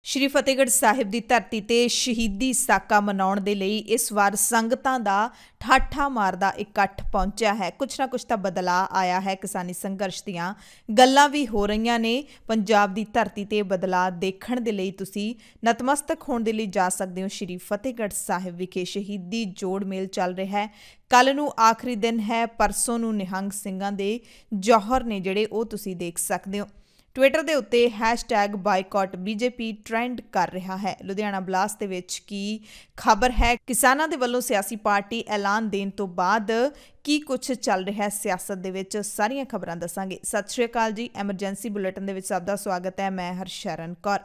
श्री फतेहगढ़ साहिब की धरती ते शहीदी साका मनाउण दे लई इस वार संगतां दा ठाठा मारदा इकट्ठ पहुंचा है। कुछ ना कुछ तो बदलाव आया है। किसानी संघर्ष दीआं गल्लां भी हो रहीआं ने। पंजाब की धरती ते बदलाव देखण दे लई तुसीं नतमस्तक होण दे लई जा सकदे हो। श्री फतेहगढ़ साहिब विखे शहीदी जोड़ मेल चल रहा है। कल नूं आखिरी दिन है। परसों नूं निहंग सिंघां दे जौहर ने जिहड़े ओह तुसीं देख सकदे हो। ट्विटर के उत्ते हैशटैग बायकॉट बीजेपी ट्रेंड कर रहा है। लुधियाना ब्लास्ट दे विच की खबर है। किसानां दे वल्लों सियासी पार्टी ऐलान देण तो बाद की कुछ चल रहा है सियासत दे विच, सारियां खबरां दसांगे। सत श्री अकाल जी। एमरजेंसी बुलेटिन दे विच सब दा स्वागत है। मैं हरशरण कौर।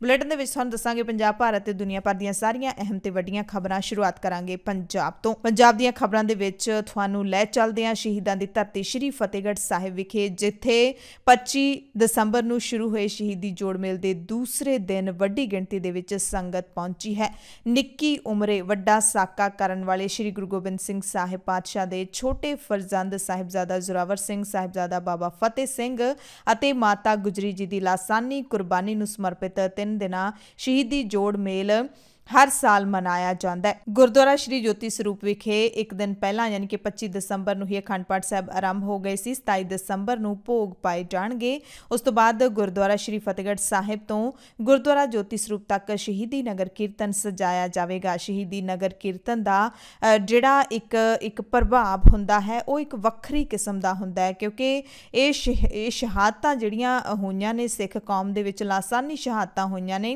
बुलेटिन दे विच तुहानूं दसांगे पंजाब, भारत ते दुनिया भर दीआं सारियां अहम ते वड्डियां खबरां। शुरुआत करांगे पंजाब तो। पंजाब दीआं खबरां दे विच तुहानूं लै चलदे हां शहीदां दी धरती श्री फतेहगढ़ साहिब विखे, जिथे 25 दसंबर नूं शुरू होए शहीदी जोड़ मेल दे दूसरे दिन वड्डी गिणती दे विच संगत पहुंची है। निक्की उमरे वड्डा साका करन वाले श्री गुरु गोबिंद सिंह साहिब पातशाह दे छोटे फरजंद साहिबजादा जोरावर सिंह, साहिबजादा बाबा फतेह सिंह अते माता गुजरी जी दी लासानी कुर्बानी नूं समर्पित 3 दिना शहीदी जोड़ मेल हर साल मनाया जाता है। गुरुद्वारा श्री ज्योति स्वरूप विखे एक दिन पहला यानी कि 25 दसंबर नूं ही अखंड पाठ साहब आरंभ हो गए सी। 27 दसंबर नूं भोग पाए जाणगे। उस तो बाद गुरुद्वारा श्री फतेहगढ़ साहिब तो गुरुद्वारा ज्योति स्वरूप तक शहीदी नगर कीर्तन सजाया जाएगा। शहीदी नगर कीर्तन का जिहड़ा एक प्रभाव हुंदा है वो एक वक्री किस्म का हुंदा है, क्योंकि ये शहादतां जिहड़ियां होईयां ने सिख कौम दे विच लासानी शहादतां होईयां ने।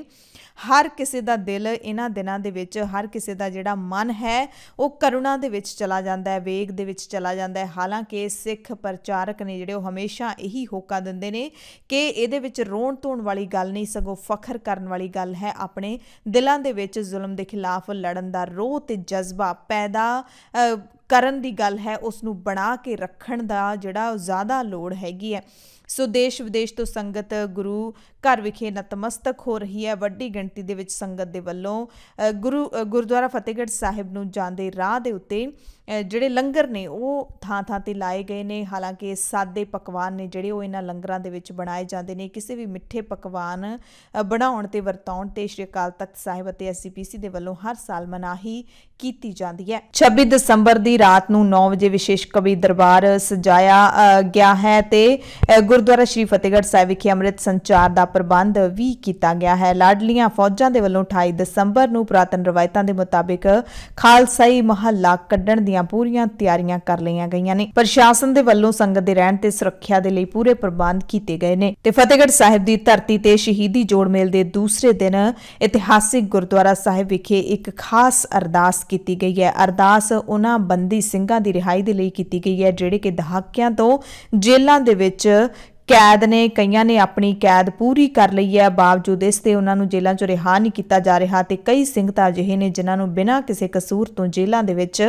हर किसी का दिल इन्हां दिनां दे विच, हर किसी का जिहड़ा मन है वो करुणा दे विच चला जाता है, वेग दे विच चला जाता है। हालांकि सिख प्रचारक ने जिहड़े हमेशा यही होका दिंदे ने कि इहदे विच रोण धोण वाली गल नहीं, सगों फखर करन वाली गल है। अपने दिलां दे विच जुल्म दे खिलाफ लड़न दा रोह ते जज्बा पैदा करन दी गल है, उसनूं बना के रखण दा जिहड़ा ज़्यादा लोड़ हैगी है। सो देश विदेश तो संगत गुरु घर विखे नतमस्तक हो रही है। वड्डी गिणती दे विच संगत दे वल्लों गुरुद्वारा फतेहगढ़ साहिब नूं जांदे राह दे उत्ते जिहड़े लंगर ने वो थां थां ते लाए गए ने। हालांकि सादे पकवान ने जिहड़े वो इन्हां लंगरां दे विच बनाए जांदे ने। किसी भी मिठे पकवान बनाउण ते वरताउण ते श्री अकाल तख्त साहिब अते SGPC दे वल्लों हर साल मनाही कीती जांदी है। 26 दसंबर दी रात नूं 9 वजे विशेष कवि दरबार सजाया गया है ते गुरुद्वारा श्री फतेहगढ़ साहिब विखे अमृत संचार का प्रबंध भी किया गया है। लाडलियां फौजां दे वल्लों 28 दसंबर नूं पुरातन रवायतां दे मुताबिक खालसाई महल्ला कड्ढण दीआं पूरीआं तैयारियां कर लईआं गईआं ने। प्रशासन दे वल्लों संगत दे रहण ते सुरੱਖਿਆ दे लई पूरे प्रबंध कीते गए ने। ते फतेहगढ़ साहिब दी धरती ते शहीदी जोड़ मेल दे दूसरे दिन इतिहासिक गुरुद्वारा साहिब विखे एक खास अरदास कीती गई है। अरदास उन्हां बंदी ਸਿੰਘਾਂ दी रिहाई दे लई कीती गई है जिहड़े कि दहाकिਆਂ तो जेलां दे विच कैद ने। कईयां ने अपनी कैद पूरी कर ली है, बावजूद इसते उन्हां नूं जेलां चों रिहा नहीं किया जा रहा। ते कई ਸਿੰਘ तां अजिहे ने जिन्हां नूं बिना किसी कसूर तो जेलां दे विच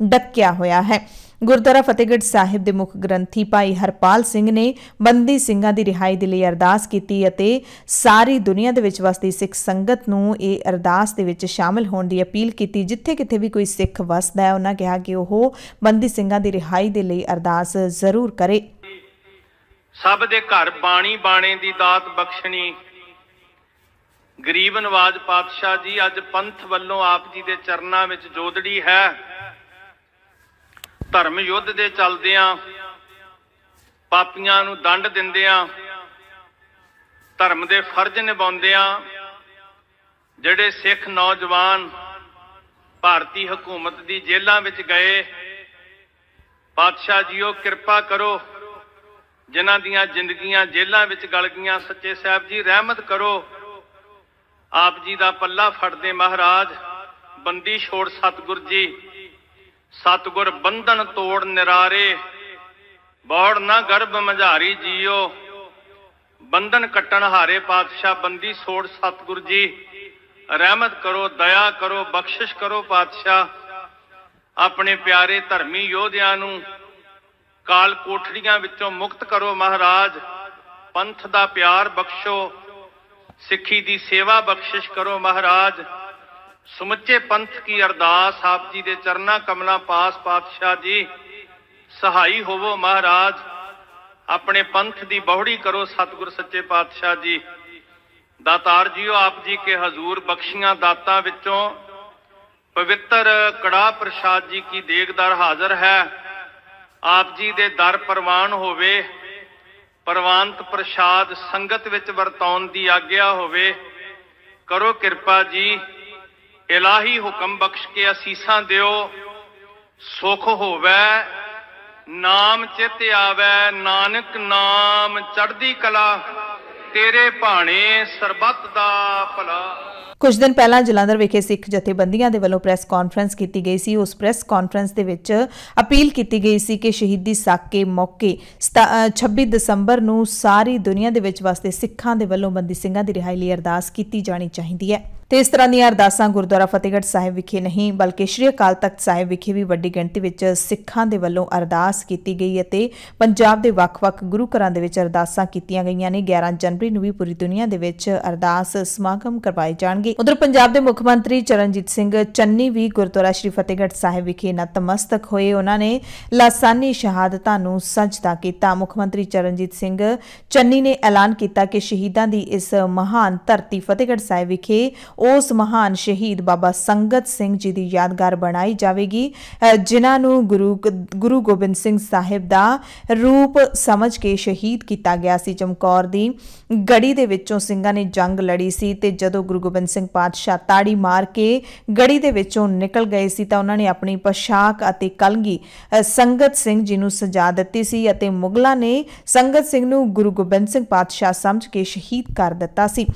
डक्या होया है। गुरुद्वारा फतेहगढ़ साहिब दे मुख ग्रंथी भाई हरपाल सिंह ने बंदी ਸਿੰਘਾਂ दी रिहाई दे लई अरदास कीती अते सारी दुनिया दे विच वसदी सिख संगत नूं इह अरदास दे विच शामिल होण दी अपील कीती। जिथे किथे भी कोई सिख वसदा है उन्हां कहा कि ओह बंदी ਸਿੰਘਾਂ दी रिहाई दे लई अरदास जरूर करे। सब दे घर बाणी बाणे दी दात बख्शणी। गरीब नवाज पातशाह जी अज पंथ वल्लों आप जी दे चरनां विच जोदड़ी है। धर्म युद्ध दे चलदियां पापियां नूं दंड दिंदियां धर्म दे फर्ज निभाउंदियां जिहड़े सिख नौजवान भारती हुकूमत दी जेलां विच गए, पातशाह जीओ किरपा करो जिन्हां दियां जिंदगियां जेलां विच गल गईयां। सच्चे साहिब जी रहमत करो। आप जी दा पल्ला फड़दे महाराज बंदी छोड़ सतगुर जी। सतगुर बंधन तोड़ निरारे बौड़ ना गर्भ मझारी जियो। बंधन कट्टन हारे पातशाह बंदी छोड़ सतगुर जी। रहमत करो, दया करो, बख्शिश करो पातशाह। अपने प्यारे धर्मी योधियां नूं काल कोठड़ियां विचों मुक्त करो महाराज। पंथ दा प्यार बख्शो, सिक्खी दी सेवा बख्शिश करो महाराज। समुचे पंथ की अरदास आप जी दे चरना कमला पास पातशाह जी। सहाई होवो महाराज, अपने पंथ दी बहुड़ी करो सतगुर सच्चे पातशाह जी। दातार जीओ आप जी के हजूर बख्शियां दाता विचों पवित्र कड़ाह प्रसाद जी की देगदार हाजिर है। आप जी दे दर परवान होवे, परवानत प्रसाद संगत विच वरताउण दी आग्या होवे। करो किरपा जी, इलाही हुक्म बख्श के असीसां दिओ। सुख होवे, नाम चित आवे, नानक नाम चढ़दी कला, तेरे भाणे सरबत दा भला। कुछ दिन पहला जलंधर विखे सिख जथेबंदियां दे वल्लों प्रैस कॉन्फ्रेंस की गई सी। उस प्रैस कॉन्फ्रेंस दे विच अपील की गई सी कि शहीदी साके मौके 26 दसंबर नूं सारी दुनिया दे विच वास्ते सिखां दे वल्लों बंदी ਸਿੰਘਾਂ ਦੀ रिहाई लई अरदास की जानी चाहिदी है। ਤੇ ਇਸ ਤਰ੍ਹਾਂ ਦੀਆਂ ਅਰਦਾਸਾਂ ਗੁਰਦੁਆਰਾ ਫਤਿਹਗੜ੍ਹ ਸਾਹਿਬ ਵਿਖੇ ਨਹੀਂ ਬਲਕਿ ਸ਼੍ਰੀ ਅਕਾਲ ਤਖਤ ਸਾਹਿਬ ਵਿਖੇ ਵੀ ਵੱਡੀ ਗਿਣਤੀ ਵਿੱਚ ਸਿੱਖਾਂ ਦੇ ਵੱਲੋਂ ਅਰਦਾਸ ਕੀਤੀ ਗਈ ਅਤੇ ਪੰਜਾਬ ਦੇ ਵੱਖ-ਵੱਖ ਗੁਰੂ ਘਰਾਂ ਦੇ ਵਿੱਚ ਅਰਦਾਸਾਂ ਕੀਤੀਆਂ ਗਈਆਂ ਨੇ। 11 ਜਨਵਰੀ ਨੂੰ ਵੀ ਪੂਰੀ ਦੁਨੀਆ ਦੇ ਵਿੱਚ ਅਰਦਾਸ ਸਮਾਗਮ ਕਰਵਾਏ ਜਾਣਗੇ। ਉਧਰ ਪੰਜਾਬ ਦੇ ਮੁੱਖ ਮੰਤਰੀ ਚਰਨਜੀਤ ਸਿੰਘ ਚੰਨੀ ਵੀ ਗੁਰਦੁਆਰਾ ਸ਼੍ਰੀ ਫਤਿਹਗੜ੍ਹ ਸਾਹਿਬ ਵਿਖੇ ਨਤਮਸਤਕ ਹੋਏ। ਉਹਨਾਂ ਨੇ ਲਾਸਾਨੀ ਸ਼ਹਾਦਤਾਂ ਨੂੰ ਸਜਦਾ ਕੀਤਾ। ਮੁੱਖ ਮੰਤਰੀ ਚਰਨਜੀਤ ਸਿੰਘ ਚੰਨੀ ਨੇ ਐਲਾਨ ਕੀਤਾ ਕਿ ਸ਼ਹੀਦਾਂ ਦੀ ਇਸ ਮਹਾਨ ਧਰਤੀ ਫਤਿਹਗੜ੍ਹ ਸਾਹਿਬ ਵਿਖੇ उस महान शहीद बाबा संगत सिंह जी की यादगार बनाई जाएगी, जिन्हां नूं गुरु गोबिंद सिंह साहिब दा रूप समझ के शहीद किया गया सी। चमकौर दी गढ़ी दे विचों ਸਿੰਘਾਂ ने जंग लड़ी सी ते जदों गुरु गोबिंद सिंह पातशाह ताड़ी मार के गढ़ी दे विचों निकल गए सी तां उन्हां ने अपनी पोशाक अते कलगी संगत सिंह जी नूं सजा दित्ती सी अते मुगलां ने संगत सिंह नूं गुरु गोबिंद सिंह पातशाह समझ के शहीद कर दित्ता सी।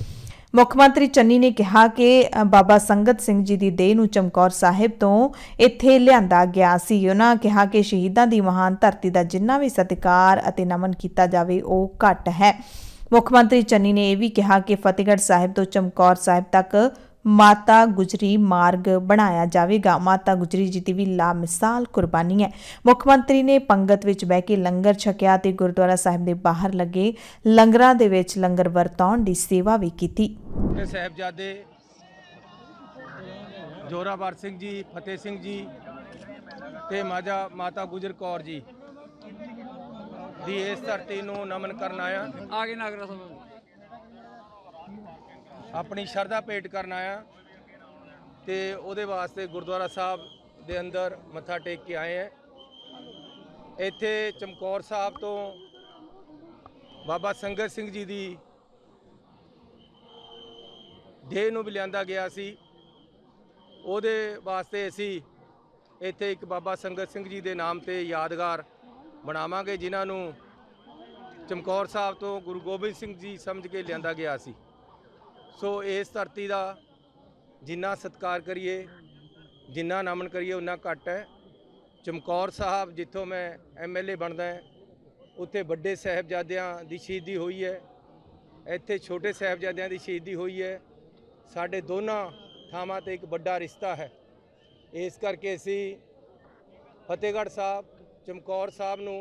ਮੁੱਖ ਮੰਤਰੀ ਚੰਨੀ ਨੇ ਕਿਹਾ ਕਿ ਬਾਬਾ ਸੰਗਤ ਸਿੰਘ ਜੀ ਦੀ ਦੇਹ ਨੂੰ ਚਮਕੌਰ ਸਾਹਿਬ ਤੋਂ ਇੱਥੇ ਲਿਆਂਦਾ ਗਿਆ ਸੀ। ਉਹਨਾਂ ਕਿਹਾ ਕਿ ਸ਼ਹੀਦਾਂ ਦੀ ਮਹਾਨ ਧਰਤੀ ਦਾ ਜਿੰਨਾ ਵੀ ਸਤਿਕਾਰ ਅਤੇ ਨਮਨ ਕੀਤਾ ਜਾਵੇ ਉਹ ਘੱਟ ਹੈ। ਮੁੱਖ ਮੰਤਰੀ ਚੰਨੀ ਨੇ ਇਹ ਵੀ ਕਿਹਾ ਕਿ ਫਤਿਹਗੜ੍ਹ ਸਾਹਿਬ ਤੋਂ ਚਮਕੌਰ ਸਾਹਿਬ ਤੱਕ ਮਾਤਾ ਗੁਜਰੀ ਮਾਰਗ ਬਣਾਇਆ ਜਾਵੇਗਾ। ਮਾਤਾ ਗੁਜਰੀ ਜੀ ਦੀ ਵੀ ਲਾਮਿਸਾਲ ਕੁਰਬਾਨੀ ਹੈ। ਮੁੱਖ ਮੰਤਰੀ ਨੇ ਪੰਗਤ ਵਿੱਚ ਬਹਿ ਕੇ ਲੰਗਰ ਛਕਿਆ ਤੇ ਗੁਰਦੁਆਰਾ ਸਾਹਿਬ ਦੇ ਬਾਹਰ ਲੱਗੇ ਲੰਗਰਾਂ ਦੇ ਵਿੱਚ ਲੰਗਰ ਵਰਤਾਉਣ ਦੀ ਸੇਵਾ ਵੀ ਕੀਤੀ। ਸਾਹਿਬਜ਼ਾਦੇ ਜੋਰਾਵਰ ਸਿੰਘ ਜੀ, ਫਤਿਹ ਸਿੰਘ ਜੀ ਤੇ ਮਾਤਾ ਗੁਜਰ ਕੌਰ ਜੀ ਦੀ ਇਸ ਧਰਤੀ ਨੂੰ ਨਮਨ ਕਰਨ ਆਗੇ ਨਾਗਰਾ ਸਾਹਿਬ अपनी शरधा भेंट करन आया तो वो वास्ते गुरुद्वारा साहब के अंदर मत्था टेक के आए हैं। इत्थे चमकौर साहब तो बाबा संगत सिंह जी की देह नूं भी लिआंदा गया सी। उहदे वास्ते असी इत्थे एक बाबा संगत सिंह जी के नाम से यादगार बनावांगे, जिन्हां नूं चमकौर साहब तो गुरु गोबिंद सिंह जी समझ के लिआंदा गया सी। सो इस धरती का जिन्ना सत्कार करिए, जिन्ना नमन करिए उन्ना घट है। चमकौर साहब जिथों मैं MLA बनदा है उत्थे वड्डे साहिबजादियां दी शहीदी हुई है, इत्थे छोटे साहिबजादियां दी शहीदी हुई है। साडे दोनों थावां ते एक वड्डा रिश्ता है। इस करके असी फतेहगढ़ साहब चमकौर साहब नूं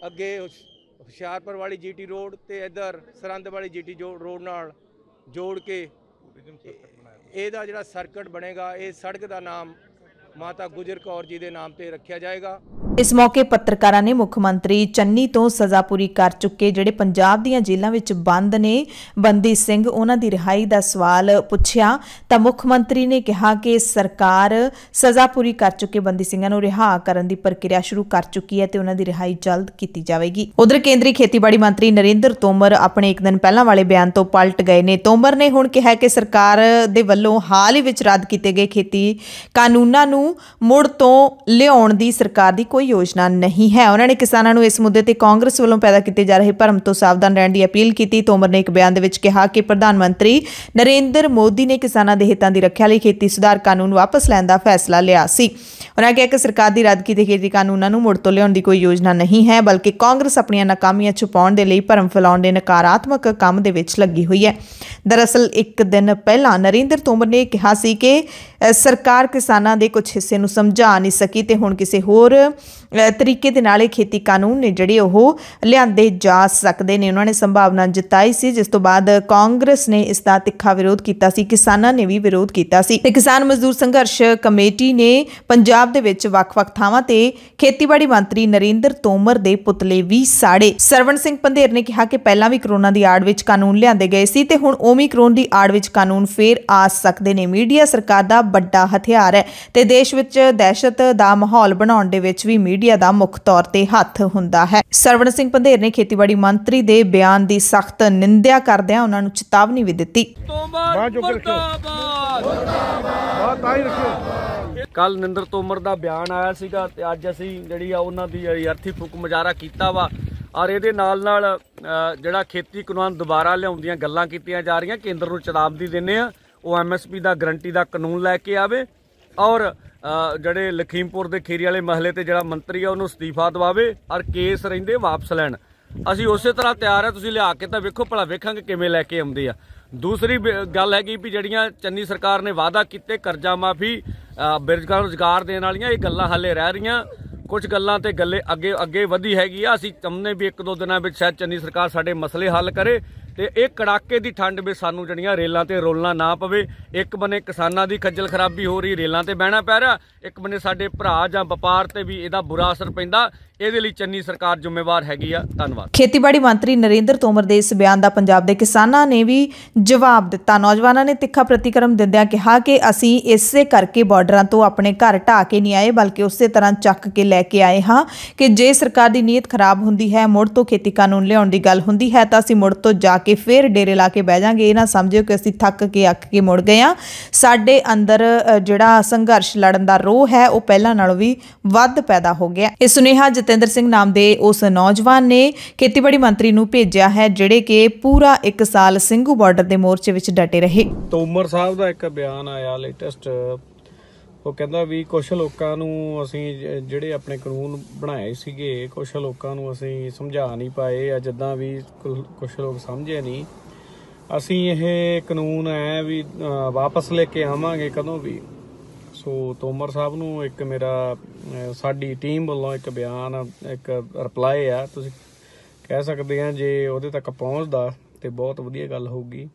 अगे हुशियारपुर वाली GT रोड ते इधर सरहंद वाली GT रोड नाल जोड़ के ਇਹਦਾ ਜਿਹੜਾ ਸਰਕਟ ਬਣੇਗਾ ਇਹ ਸੜਕ ਦਾ ਨਾਮ ਮਾਤਾ ਗੁਜਰ ਕੌਰ ਜੀ ਦੇ ਨਾਮ ਤੇ ਰੱਖਿਆ ਜਾਏਗਾ। ਇਸ ਮੌਕੇ ਪੱਤਰਕਾਰਾਂ ਨੇ ਮੁੱਖ ਮੰਤਰੀ ਚੰਨੀ ਤੋਂ ਸਜ਼ਾ ਪੂਰੀ ਕਰ ਚੁੱਕੇ ਜਿਹੜੇ ਪੰਜਾਬ ਦੀਆਂ ਜੇਲ੍ਹਾਂ ਵਿੱਚ ਬੰਦ ਨੇ ਬੰਦੀ ਸਿੰਘ ਉਹਨਾਂ ਦੀ ਰਿਹਾਈ ਦਾ ਸਵਾਲ ਪੁੱਛਿਆ ਤਾਂ ਮੁੱਖ ਮੰਤਰੀ ਨੇ ਕਿਹਾ ਕਿ ਸਰਕਾਰ ਸਜ਼ਾ ਪੂਰੀ ਕਰ ਚੁੱਕੇ ਬੰਦੀ ਸਿੰਘਾਂ ਨੂੰ ਰਿਹਾ ਕਰਨ ਦੀ ਪ੍ਰਕਿਰਿਆ ਸ਼ੁਰੂ ਕਰ ਚੁੱਕੀ ਹੈ ਤੇ ਉਹਨਾਂ ਦੀ ਰਿਹਾਈ ਜਲਦ ਕੀਤੀ ਜਾਵੇਗੀ। ਉਧਰ ਕੇਂਦਰੀ ਖੇਤੀਬਾੜੀ ਮੰਤਰੀ ਨਰਿੰਦਰ ਤੋਮਰ ਆਪਣੇ ਇੱਕ ਦਿਨ ਪਹਿਲਾਂ ਵਾਲੇ ਬਿਆਨ ਤੋਂ ਪਲਟ ਗਏ ਨੇ। ਤੋਮਰ ਨੇ ਹੁਣ ਕਿਹਾ ਕਿ ਸਰਕਾਰ ਦੇ ਵੱਲੋਂ ਹਾਲ ਹੀ ਵਿੱਚ ਰੱਦ ਕੀਤੇ ਗਏ ਖੇਤੀ ਕਾਨੂੰਨਾਂ ਨੂੰ ਮੁੜ ਤੋਂ ਲਿਆਉਣ ਦੀ ਸਰਕਾਰ ਦੀ ਕੋਈ योजना नहीं है। उन्होंने किसानों को इस मुद्दे ते कांग्रेस वालों पैदा किए जा रहे भरम तो सावधान रहने की अपील की। तोमर ने एक बयान दे विच कहा कि प्रधानमंत्री नरेंद्र मोदी ने किसानों के हितों की रक्षा लई खेती सुधार कानून वापस लैण दा फैसला लिया सी। उन्होंने कहा कि सरकार की रद्द कीते खेती कानूनों को मुड़ तो लियाउण दी कोई योजना नहीं है, बल्कि कांग्रेस अपनी नाकामियां छुपाउण दे लई भरम फैलाउण दे नकारात्मक काम दे विच लगी हुई है। दरअसल एक दिन पहला नरेंद्र तोमर ने कहा सी कि ਸਰਕਾਰ ਕਿਸਾਨਾਂ ਦੇ ਕੁਝ ਹਿੱਸੇ ਨੂੰ ਸਮਝਾ ਨਹੀਂ ਸਕੀ ਤੇ ਹੁਣ ਕਿਸੇ ਹੋਰ ਤਰੀਕੇ ਦੇ ਨਾਲ ਇਹ ਖੇਤੀ ਕਾਨੂੰਨ ਨੇ ਜਿਹੜੇ ਉਹ ਲਿਆਂਦੇ ਜਾ ਸਕਦੇ ਨੇ। ਉਹਨਾਂ ਨੇ ਸੰਭਾਵਨਾ ਜਤਾਈ ਸੀ, ਜਿਸ ਤੋਂ ਬਾਅਦ ਕਾਂਗਰਸ ਨੇ ਇਸ ਦਾ ਤਿੱਖਾ ਵਿਰੋਧ ਕੀਤਾ ਸੀ, ਕਿਸਾਨਾਂ ਨੇ ਵੀ ਵਿਰੋਧ ਕੀਤਾ ਸੀ ਤੇ ਕਿਸਾਨ ਮਜ਼ਦੂਰ ਸੰਘਰਸ਼ ਕਮੇਟੀ ਨੇ ਪੰਜਾਬ ਦੇ ਵਿੱਚ ਵੱਖ-ਵੱਖ ਥਾਵਾਂ ਤੇ ਖੇਤੀਬਾੜੀ ਮੰਤਰੀ ਨਰਿੰਦਰ ਤੋਮਰ ਦੇ ਪੁਤਲੇ ਵੀ ਸਾੜੇ। ਸਰਵਣ ਸਿੰਘ ਪੰਧੇਰ ਨੇ ਕਿਹਾ ਕਿ ਪਹਿਲਾਂ ਵੀ ਕਰੋਨਾ ਦੀ ਆੜ ਵਿੱਚ ਕਾਨੂੰਨ ਲਿਆਂਦੇ ਗਏ ਸੀ ਤੇ ਹੁਣ ਓਮੀਕਰੋਨ ਦੀ ਆੜ ਵਿੱਚ ਕਾਨੂੰਨ ਫੇਰ ਆ ਸਕਦੇ ਨੇ। ਮੀਡੀਆ ਸਰਕਾਰ ਦਾ ਵੱਡਾ ਹਥਿਆਰ ਹੈ ਤੇ ਦੇਸ਼ ਵਿੱਚ ਦਹਿਸ਼ਤ ਦਾ ਮਾਹੌਲ ਬਣਾਉਣ ਦੇ ਵਿੱਚ ਵੀ ਮੀਡੀਆ ਦਾ ਮੁੱਖ ਤੌਰ ਤੇ ਹੱਥ ਹੁੰਦਾ ਹੈ। ਸਰਵਣ ਸਿੰਘ ਪੰਧੇਰ ਨੇ ਖੇਤੀਬਾੜੀ ਮੰਤਰੀ ਦੇ ਬਿਆਨ ਦੀ ਸਖਤ ਨਿੰਦਿਆ ਕਰਦਿਆਂ ਉਹਨਾਂ ਨੂੰ ਚੇਤਾਵਨੀ ਵੀ ਦਿੱਤੀ। ਕੱਲ ਨਰਿੰਦਰ ਤੋਮਰ ਦਾ ਬਿਆਨ ਆਇਆ ਸੀਗਾ ਤੇ ਅੱਜ ਅਸੀਂ ਜਿਹੜੀ ਆ ਉਹਨਾਂ ਦੀ ਅਰਥੀ ਫੂਕ ਮੁਜ਼ਾਹਰਾ ਕੀਤਾ ਵਾ ਔਰ ਇਹਦੇ ਨਾਲ ਜਿਹੜਾ ਖੇਤੀ ਕਾਨੂੰਨ ਦੁਬਾਰਾ ਲਿਆਉਣ ਦੀਆਂ ਗੱਲਾਂ ਕੀਤੀਆਂ ਜਾ ਰਹੀਆਂ। ਕੇਂਦਰ ਨੂੰ ਚੇਤਾਵਨੀ ਦਿੰਦੇ ਆ ਉਹ MSP ਦਾ ਗਰੰਟੀ ਦਾ ਕਾਨੂੰਨ ਲੈ ਕੇ ਆਵੇ ਔਰ ਜਿਹੜੇ ਲਖੀਮਪੁਰ ਦੇ ਖੀਰੀ ਵਾਲੇ ਮਹੱਲੇ ਤੇ ਜਿਹੜਾ ਮੰਤਰੀ ਆ ਉਹਨੂੰ ਅਸਤੀਫਾ ਦਵਾਵੇ ਔਰ ਕੇਸ ਰਹਿੰਦੇ ਵਾਪਸ ਲੈਣ। ਅਸੀਂ ਉਸੇ ਤਰ੍ਹਾਂ ਤਿਆਰ ਆ, ਤੁਸੀਂ ਲਿਆ ਕੇ ਤਾਂ ਵੇਖੋ, ਭਲਾ ਵੇਖਾਂਗੇ ਕਿਵੇਂ ਲੈ ਕੇ ਆਉਂਦੇ ਆ। ਦੂਸਰੀ ਗੱਲ ਹੈਗੀ ਵੀ ਜਿਹੜੀਆਂ ਚੰਨੀ ਸਰਕਾਰ ਨੇ ਵਾਅਦਾ ਕੀਤੇ ਕਰਜ਼ਾ ਮਾਫੀ, ਬੇਰੁਜ਼ਗਾਰ ਨੂੰ ਰੁਜ਼ਗਾਰ ਦੇਣ ਵਾਲੀਆਂ, ਇਹ ਗੱਲਾਂ ਹਾਲੇ ਰਹਿ ਰਹੀਆਂ। ਕੁਝ ਗੱਲਾਂ ਤੇ ਗੱਲੇ ਅੱਗੇ ਵਧੀ ਹੈਗੀ ਆ। ਅਸੀਂ ਚਾਹੁੰਦੇ ਵੀ 1-2 ਦਿਨਾਂ ਵਿੱਚ ਸ਼ਾਇਦ ਚੰਨੀ ਸਰਕਾਰ ਸਾਡੇ ਮਸਲੇ ਹੱਲ ਕਰੇ ਤੇ ਇਹ ਕੜਾਕੇ ਦੀ ਠੰਡ ਵਿੱਚ ਸਾਨੂੰ ਜਿਹੜੀਆਂ ਰੇਲਾਂ ਤੇ ਰੋਲਣਾ ਨਾ ਪਵੇ। ਇੱਕ ਬੰਨੇ ਕਿਸਾਨਾਂ ਦੀ ਖੱਜਲ ਖਰਾਬੀ ਹੋ ਰਹੀ, ਰੇਲਾਂ ਤੇ ਬਹਿਣਾ ਪੈ ਰਿਹਾ, ਇੱਕ ਬੰਨੇ ਸਾਡੇ ਭਰਾ ਜਾਂ ਵਪਾਰ ਤੇ ਵੀ ਇਹਦਾ ਬੁਰਾ ਅਸਰ ਪੈਂਦਾ। ਇਹਦੇ ਲਈ ਚੰਨੀ ਸਰਕਾਰ ਜ਼ਿੰਮੇਵਾਰ ਹੈਗੀ ਆ। ਧੰਨਵਾਦ। ਖੇਤੀਬਾੜੀ ਮੰਤਰੀ ਨਰਿੰਦਰ ਤੋਮਰ ਦੇ ਇਸ ਬਿਆਨ ਦਾ ਪੰਜਾਬ ਦੇ ਕਿਸਾਨਾਂ ਨੇ ਵੀ ਜਵਾਬ ਦਿੱਤਾ। ਨੌਜਵਾਨਾਂ ਨੇ ਤਿੱਖਾ ਪ੍ਰਤੀਕਰਮ ਦਿੰਦਿਆਂ ਕਿਹਾ ਕਿ ਅਸੀਂ ਇਸੇ ਕਰਕੇ ਬਾਰਡਰਾਂ ਤੋਂ ਆਪਣੇ ਘਰ ਢਾਹ ਕੇ ਨਹੀਂ ਆਏ, ਬਲਕਿ ਉਸੇ ਤਰ੍ਹਾਂ ਚੱਕ ਕੇ ਲੈ ਕੇ ਆਏ ਹਾਂ ਕਿ ਜੇ ਸਰਕਾਰ ਦੀ ਨੀਅਤ ਖਰਾਬ ਹੁੰਦੀ ਹੈ, ਮੁੜ ਤੋਂ ਖੇਤੀ ਕਾਨੂੰਨ ਲਿਆਉਣ ਦੀ ਗੱਲ ਹੁੰਦੀ ਹੈ ਤਾਂ ਅਸੀਂ ਮੁੜ ਤੋਂ ਜਾ ਕੇ ਫਿਰ ਡੇਰੇ ਲਾ ਕੇ ਬਹਿ ਜਾਾਂਗੇ। ਇਹ ਨਾ ਸਮਝਿਓ ਕਿ ਅਸੀਂ ਥੱਕ ਕੇ ਅੱਕ ਕੇ ਮੁੜ ਗਏ ਹਾਂ। ਸਾਡੇ ਅੰਦਰ ਜਿਹੜਾ ਸੰਘਰਸ਼ ਲੜਨ ਦਾ ਰੋਹ ਹੈ ਉਹ ਪਹਿਲਾਂ ਨਾਲੋਂ ਵੀ ਵੱਧ ਪੈਦਾ ਹੋ ਗਿਆ। ਇਹ ਸੁਨੇਹਾ ਜਤਿੰਦਰ ਸਿੰਘ ਨਾਮ ਦੇ ਉਸ ਨੌਜਵਾਨ ਨੇ ਖੇਤੀਬਾੜੀ ਮੰਤਰੀ ਨੂੰ ਭੇਜਿਆ ਹੈ, ਜਿਹੜੇ ਕਿ ਪੂਰਾ 1 ਸਾਲ ਸਿੰਘੂ ਬਾਰਡਰ ਦੇ ਮੋਰਚੇ ਵਿੱਚ ਡਟੇ ਰਹੇ। ਤੋਮਰ ਸਾਹਿਬ ਦਾ ਇੱਕ ਬਿਆਨ ਆਇਆ ਲੇਟੈਸਟ, ਉਹ ਕਹਿੰਦਾ ਵੀ ਕੁਛ ਲੋਕਾਂ ਨੂੰ ਅਸੀਂ ਜਿਹੜੇ ਆਪਣੇ ਕਾਨੂੰਨ ਬਣਾਏ ਸੀਗੇ, ਕੁਛ ਲੋਕਾਂ ਨੂੰ ਅਸੀਂ ਸਮਝਾ ਨਹੀਂ ਪਾਏ ਜਾਂ ਜਿੱਦਾਂ ਵੀ ਕੁਛ ਲੋਕ ਸਮਝੇ ਨਹੀਂ। ਅਸੀਂ ਇਹ ਕਾਨੂੰਨ ਵੀ ਵਾਪਸ ਲੈ ਕੇ ਆਵਾਂਗੇ ਕਦੋਂ ਵੀ। ਸੋ ਤੋਮਰ ਸਾਹਿਬ ਨੂੰ ਇੱਕ ਮੇਰਾ ਸਾਡੀ ਟੀਮ ਵੱਲੋਂ ਇੱਕ ਬਿਆਨ, ਇੱਕ ਰਿਪਲਾਈ ਆ, ਤੁਸੀਂ ਕਹਿ ਸਕਦੇ ਆ, ਜੇ ਉਹਦੇ ਤੱਕ ਪਹੁੰਚਦਾ ਤੇ ਬਹੁਤ ਵਧੀਆ ਗੱਲ ਹੋਊਗੀ।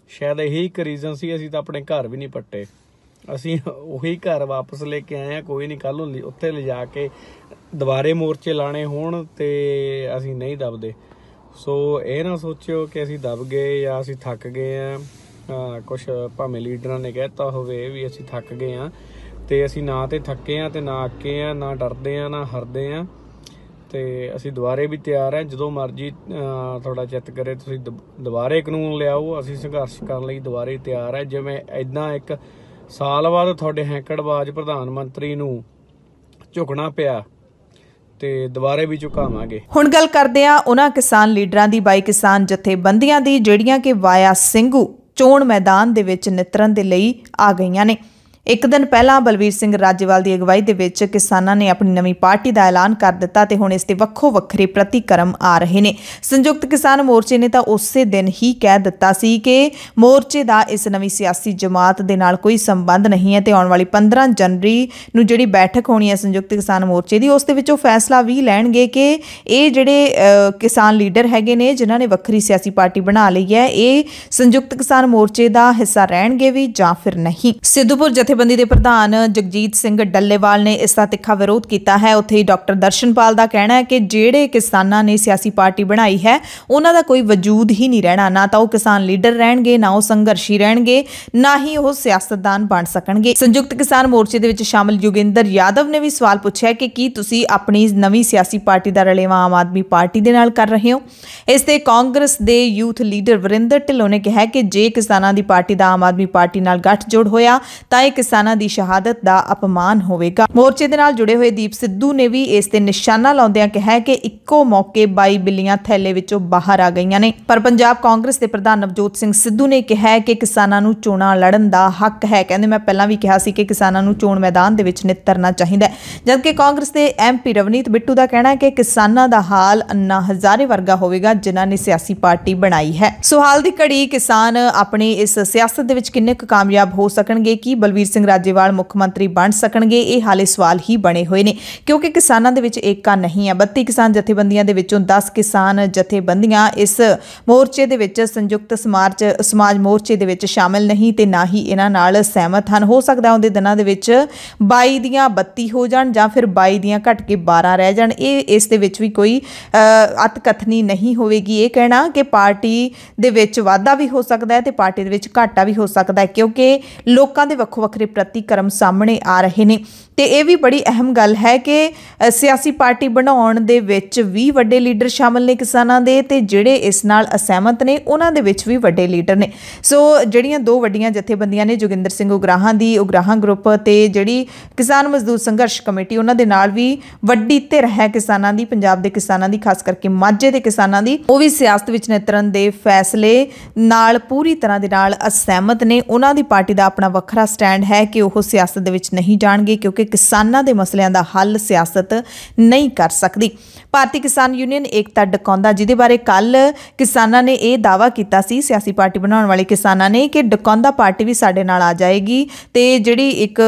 ਸ਼ਾਇਦ ਇਹੀ ਇੱਕ ਰੀਜ਼ਨ ਸੀ, ਅਸੀਂ ਤਾਂ ਆਪਣੇ ਘਰ ਵੀ ਨਹੀਂ ਪੱਟੇ, ਅਸੀਂ ਉਹੀ ਘਰ ਵਾਪਸ ਲੈ ਕੇ ਆਏ ਆ। ਕੋਈ ਨਹੀਂ, ਕੱਲ ਨੂੰ ਉੱਥੇ ਲਿਜਾ ਕੇ ਦੁਬਾਰੇ ਮੋਰਚੇ ਲਾਣੇ ਹੋਣ ਤੇ ਅਸੀਂ ਨਹੀਂ ਦਬਦੇ। ਸੋ ਇਹ ਨਾ ਸੋਚਿਓ ਕਿ ਅਸੀਂ ਦਬ ਗਏ ਜਾਂ ਅਸੀਂ ਥੱਕ ਗਏ ਆ। ਕੁਛ ਭਾਵੇਂ ਲੀਡਰਾਂ ਨੇ ਕਹਿਤਾ ਹੋਵੇ ਵੀ ਅਸੀਂ ਥੱਕ ਗਏ ਆ, ਤੇ ਅਸੀਂ ਨਾ ਤੇ ਥੱਕੇ ਆ ਤੇ ਨਾ ਅੱਕੇ ਆ, ਨਾ ਡਰਦੇ ਆ ਨਾ ਹਰਦੇ ਆ, ਤੇ ਅਸੀਂ ਦੁਬਾਰੇ ਵੀ ਤਿਆਰ ਆ। ਜਦੋਂ ਮਰਜ਼ੀ ਤੁਹਾਡਾ ਚਿੱਤ ਕਰੇ ਤੁਸੀਂ ਦੁਬਾਰੇ ਕਾਨੂੰਨ ਲਿਆਓ, ਅਸੀਂ ਸੰਘਰਸ਼ ਕਰਨ ਲਈ ਦੁਬਾਰੇ ਤਿਆਰ ਆ। ਜਿਵੇਂ ਇੱਦਾਂ 1 ਸਾਲ ਬਾਅਦ ਤੁਹਾਡੇ ਹੈਂਕੜਬਾਜ਼ ਪ੍ਰਧਾਨ ਮੰਤਰੀ ਨੂੰ ਝੁਕਣਾ ਪਿਆ ਤੇ ਦੁਬਾਰੇ ਵੀ ਝੁਕਾਵਾਂਗੇ। ਹੁਣ ਗੱਲ ਕਰਦੇ ਆ ਉਹਨਾਂ ਕਿਸਾਨ ਲੀਡਰਾਂ ਦੀ, ਬਾਈ ਕਿਸਾਨ ਜਥੇਬੰਦੀਆਂ ਦੀ, ਜਿਹੜੀਆਂ ਕਿ ਵਾਇਆ ਸਿੰਘੂ ਚੋਣ ਮੈਦਾਨ ਦੇ ਵਿੱਚ ਨਿਤਰਨ ਦੇ ਲਈ ਆ ਗਈਆਂ ਨੇ। ਇੱਕ ਦਿਨ ਪਹਿਲਾਂ ਬਲਵੀਰ ਸਿੰਘ ਰਾਜੇਵਾਲ ਦੀ ਅਗਵਾਈ ਦੇ ਵਿੱਚ ਕਿਸਾਨਾਂ ਨੇ ਆਪਣੀ ਨਵੀਂ ਪਾਰਟੀ ਦਾ ਐਲਾਨ ਕਰ ਦਿੱਤਾ ਤੇ ਹੁਣ ਇਸ ਤੇ ਵੱਖੋ ਵੱਖਰੇ ਪ੍ਰਤੀਕਰਮ ਆ ਰਹੇ ਨੇ। ਸੰਯੁਕਤ ਕਿਸਾਨ ਮੋਰਚੇ ਨੇ ਤਾਂ ਉਸੇ ਦਿਨ ਹੀ ਕਹਿ ਦਿੱਤਾ ਸੀ ਕਿ ਮੋਰਚੇ ਦਾ ਇਸ ਨਵੀਂ ਸਿਆਸੀ ਜਮਾਤ ਦੇ ਨਾਲ ਕੋਈ ਸੰਬੰਧ ਨਹੀਂ ਹੈ ਤੇ ਆਉਣ ਵਾਲੀ 15 ਜਨਵਰੀ ਨੂੰ ਜਿਹੜੀ ਬੈਠਕ ਹੋਣੀ ਹੈ ਸੰਯੁਕਤ ਕਿਸਾਨ ਮੋਰਚੇ ਦੀ, ਉਸ ਦੇ ਵਿੱਚ ਉਹ ਫੈਸਲਾ ਵੀ ਲੈਣਗੇ ਕਿ ਇਹ ਜਿਹੜੇ ਕਿਸਾਨ ਲੀਡਰ ਹੈਗੇ ਨੇ ਜਿਨ੍ਹਾਂ ਨੇ ਵੱਖਰੀ ਸਿਆਸੀ ਪਾਰਟੀ ਬਣਾ ਲਈ ਹੈ, ਇਹ ਸੰਯੁਕਤ ਕਿਸਾਨ ਮੋਰਚੇ ਦਾ ਹਿੱਸਾ ਰਹਿਣਗੇ ਵੀ ਜਾਂ ਫਿਰ ਨਹੀਂ। ਸਿੱਧੂਪੁਰ ਜਥੇਬੰਦੀ ਦੇ ਪ੍ਰਧਾਨ ਜਗਜੀਤ ਸਿੰਘ ਡੱਲੇਵਾਲ ਨੇ ਇਸ ਦਾ ਤਿੱਖਾ ਵਿਰੋਧ ਕੀਤਾ ਹੈ। ਉੱਥੇ ਹੀ ਡਾਕਟਰ ਦਰਸ਼ਨਪਾਲ ਦਾ ਕਹਿਣਾ ਹੈ ਕਿ ਜਿਹੜੇ ਕਿਸਾਨਾਂ ਨੇ ਸਿਆਸੀ ਪਾਰਟੀ ਬਣਾਈ ਹੈ ਉਹਨਾਂ ਦਾ ਕੋਈ ਵਜੂਦ ਹੀ ਨਹੀਂ ਰਹਿਣਾ, ਨਾ ਤਾਂ ਉਹ ਕਿਸਾਨ ਲੀਡਰ ਰਹਿਣਗੇ, ਨਾ ਉਹ ਸੰਘਰਸ਼ੀ ਰਹਿਣਗੇ, ਨਾ ਹੀ ਉਹ ਸਿਆਸਤਦਾਨ ਬਣ ਸਕਣਗੇ। ਸੰਯੁਕਤ ਕਿਸਾਨ ਮੋਰਚੇ ਦੇ ਵਿੱਚ ਸ਼ਾਮਲ ਯੋਗਿੰਦਰ ਯਾਦਵ ਨੇ ਵੀ ਸਵਾਲ ਪੁੱਛਿਆ ਕਿ ਕੀ ਤੁਸੀਂ ਆਪਣੀ ਨਵੀਂ ਸਿਆਸੀ ਪਾਰਟੀ ਦਾ ਰਲੇਵਾਂ ਆਮ ਆਦਮੀ ਪਾਰਟੀ ਦੇ ਨਾਲ ਕਰ ਰਹੇ ਹੋ। ਇਸ ਤੇ ਕਾਂਗਰਸ ਦੇ ਯੂਥ ਲੀਡਰ ਵਰਿੰਦਰ ਢਿੱਲੋਂ ਨੇ ਕਿਹਾ ਕਿ ਜੇ ਕਿਸਾਨਾਂ ਦੀ ਪਾਰਟੀ ਦਾ ਆਮ ਆਦਮੀ ਪਾਰਟੀ ਨਾਲ ਗੱਠਜੋੜ ਹੋਇਆ ਤਾਂ ਇਹ ਕਿਸਾਨਾਂ ਦੀ ਸ਼ਹਾਦਤ ਦਾ ਅਪਮਾਨ ਹੋਵੇਗਾ। ਮੋਰਚੇ ਦੇ ਨਾਲ ਜੁੜੇ ਹੋਏ ਦੀਪ ਸਿੱਧੂ ਨੇ ਵੀ ਇਸ ਤੇ ਨਿਸ਼ਾਨਾ ਲਾਉਂਦਿਆਂ ਕਿਹਾ ਕਿ ਇੱਕੋ ਮੌਕੇ 22 ਬਿੱਲੀਆਂ ਥੈਲੇ ਵਿੱਚੋਂ ਬਾਹਰ ਆ ਗਈਆਂ ਨੇ। ਪਰ ਪੰਜਾਬ ਕਾਂਗਰਸ ਦੇ ਪ੍ਰਧਾਨ ਨਵਜੋਤ ਸਿੰਘ ਸਿੱਧੂ ਨੇ ਕਿਹਾ ਕਿ ਕਿਸਾਨਾਂ ਨੂੰ ਚੋਣਾਂ ਲੜਨ ਦਾ ਹੱਕ ਹੈ। ਕਹਿੰਦੇ ਮੈਂ ਪਹਿਲਾਂ ਵੀ ਕਿਹਾ ਸੀ ਕਿ ਕਿਸਾਨਾਂ ਨੂੰ ਚੋਣ ਮੈਦਾਨ ਦੇ ਵਿੱਚ ਨਿੱਤਰਨਾ ਚਾਹੀਦਾ ਹੈ, ਜਦਕਿ ਕਾਂਗਰਸ ਦੇ MP ਰਵਨੀਤ ਬਿੱਟੂ ਦਾ ਕਹਿਣਾ ਹੈ ਕਿ ਕਿਸਾਨਾਂ ਦਾ ਹਾਲ ਅੰਨਾ ਹਜ਼ਾਰੇ ਵਰਗਾ ਹੋਵੇਗਾ ਜਿਨ੍ਹਾਂ ਨੇ ਸਿਆਸੀ ਪਾਰਟੀ ਬਣਾਈ ਹੈ। ਸੋ ਹਾਲ ਦੀ ਘੜੀ ਕਿਸਾਨ ਆਪਣੀ ਇਸ ਸਿਆਸਤ ਦੇ ਵਿੱਚ ਕਿੰਨੇ ਕੁ ਕਾਮਯਾਬ ਹੋ ਸਕਣਗੇ, ਕੀ ਬਲਵੀਰ ਸਿੰਘ ਰਾਜੇਵਾਲ ਮੁੱਖ ਮੰਤਰੀ ਬਣ ਸਕਣਗੇ, ਇਹ ਹਾਲੇ ਸਵਾਲ ਹੀ ਬਣੇ ਹੋਏ ਨੇ, ਕਿਉਂਕਿ ਕਿਸਾਨਾਂ ਦੇ ਵਿੱਚ ਏਕਾ ਨਹੀਂ ਹੈ। 32 ਕਿਸਾਨ ਜਥੇਬੰਦੀਆਂ ਦੇ ਵਿੱਚੋਂ 10 ਕਿਸਾਨ ਜਥੇਬੰਦੀਆਂ ਇਸ ਮੋਰਚੇ ਦੇ ਵਿੱਚ ਸੰਯੁਕਤ ਸਮਾਜ ਮੋਰਚੇ ਦੇ ਵਿੱਚ ਸ਼ਾਮਿਲ ਨਹੀਂ ਤੇ ਨਾ ਹੀ ਇਹਨਾਂ ਨਾਲ ਸਹਿਮਤ ਹਨ। ਹੋ ਸਕਦਾ ਆਉਂਦੇ ਦਿਨਾਂ ਦੇ ਵਿੱਚ 22 ਦੀਆਂ 32 ਹੋ ਜਾਣ ਜਾਂ ਫਿਰ 22 ਦੀਆਂ ਘਟ ਕੇ 12 ਰਹਿ ਜਾਣ। ਇਸ ਦੇ ਵਿੱਚ ਵੀ ਕੋਈ ਅਤਕਥਨੀ ਨਹੀਂ ਹੋਵੇਗੀ। ਇਹ ਕਹਿਣਾ ਕਿ ਪਾਰਟੀ ਦੇ ਵਿੱਚ ਵਾਧਾ ਵੀ ਹੋ ਸਕਦਾ ਹੈ ਤੇ ਪਾਰਟੀ ਦੇ ਵਿੱਚ ਘਾਟਾ ਵੀ ਹੋ ਸਕਦਾ ਹੈ, ਕਿਉਂਕਿ ਲੋਕਾਂ ਦੇ ਵੱਖੋ ਵੱਖਰੇ ਪ੍ਰਤੀਕਰਮ ਸਾਹਮਣੇ ਆ ਰਹੇ ਨੇ। ਤੇ ਇਹ ਵੀ ਬੜੀ ਅਹਿਮ ਗੱਲ ਹੈ ਕਿ ਸਿਆਸੀ ਪਾਰਟੀ ਬਣਾਉਣ ਦੇ ਵਿੱਚ ਵੀ ਵੱਡੇ ਲੀਡਰ ਸ਼ਾਮਲ ਨੇ ਕਿਸਾਨਾਂ ਦੇ, ਤੇ ਜਿਹੜੇ ਇਸ ਨਾਲ ਅਸਹਿਮਤ ਨੇ ਉਹਨਾਂ ਦੇ ਵਿੱਚ ਵੀ ਵੱਡੇ ਲੀਡਰ ਨੇ। ਸੋ ਜਿਹੜੀਆਂ ਦੋ ਵੱਡੀਆਂ ਜਥੇਬੰਦੀਆਂ ਨੇ, ਜੋਗਿੰਦਰ ਸਿੰਘ ਉਗਰਾਹਾਂ ਦੀ ਉਗਰਾਹਾਂ ਗਰੁੱਪ ਤੇ ਜਿਹੜੀ ਕਿਸਾਨ ਮਜ਼ਦੂਰ ਸੰਘਰਸ਼ ਕਮੇਟੀ, ਉਹਨਾਂ ਦੇ ਨਾਲ ਵੀ ਵੱਡੀ ਧਿਰ ਹੈ ਕਿਸਾਨਾਂ ਦੀ, ਪੰਜਾਬ ਦੇ ਕਿਸਾਨਾਂ ਦੀ, ਖਾਸ ਕਰਕੇ ਮਾਝੇ ਦੇ ਕਿਸਾਨਾਂ ਦੀ। ਉਹ ਵੀ ਸਿਆਸਤ ਵਿੱਚ ਨਿਤਰਨ ਦੇ ਫੈਸਲੇ ਨਾਲ ਪੂਰੀ ਤਰ੍ਹਾਂ ਦੇ ਨਾਲ ਅਸਹਿਮਤ ਨੇ। ਉਹਨਾਂ ਦੀ ਪਾਰਟੀ ਦਾ ਆਪਣਾ ਵੱਖਰਾ ਸਟੈਂਡ ਹੈ ਕਿ ਉਹ ਸਿਆਸਤ ਦੇ ਵਿੱਚ ਨਹੀਂ ਜਾਣਗੇ, ਕਿਉਂਕਿ ਕਿਸਾਨਾਂ ਦੇ ਮਸਲਿਆਂ ਦਾ ਹੱਲ ਸਿਆਸਤ ਨਹੀਂ ਕਰ ਸਕਦੀ। ਭਾਰਤੀ ਕਿਸਾਨ ਯੂਨੀਅਨ ਏਕਤਾ ਡਕੌਂਦਾ, ਜਿਹਦੇ ਬਾਰੇ ਕੱਲ ਕਿਸਾਨਾਂ ਨੇ ਇਹ ਦਾਅਵਾ ਕੀਤਾ ਸੀ, ਸਿਆਸੀ ਪਾਰਟੀ ਬਣਾਉਣ ਵਾਲੇ ਕਿਸਾਨਾਂ ਨੇ, ਕਿ ਡਕੌਂਦਾ ਪਾਰਟੀ ਵੀ ਸਾਡੇ ਨਾਲ ਆ ਜਾਏਗੀ ਤੇ ਜਿਹੜੀ ਇੱਕ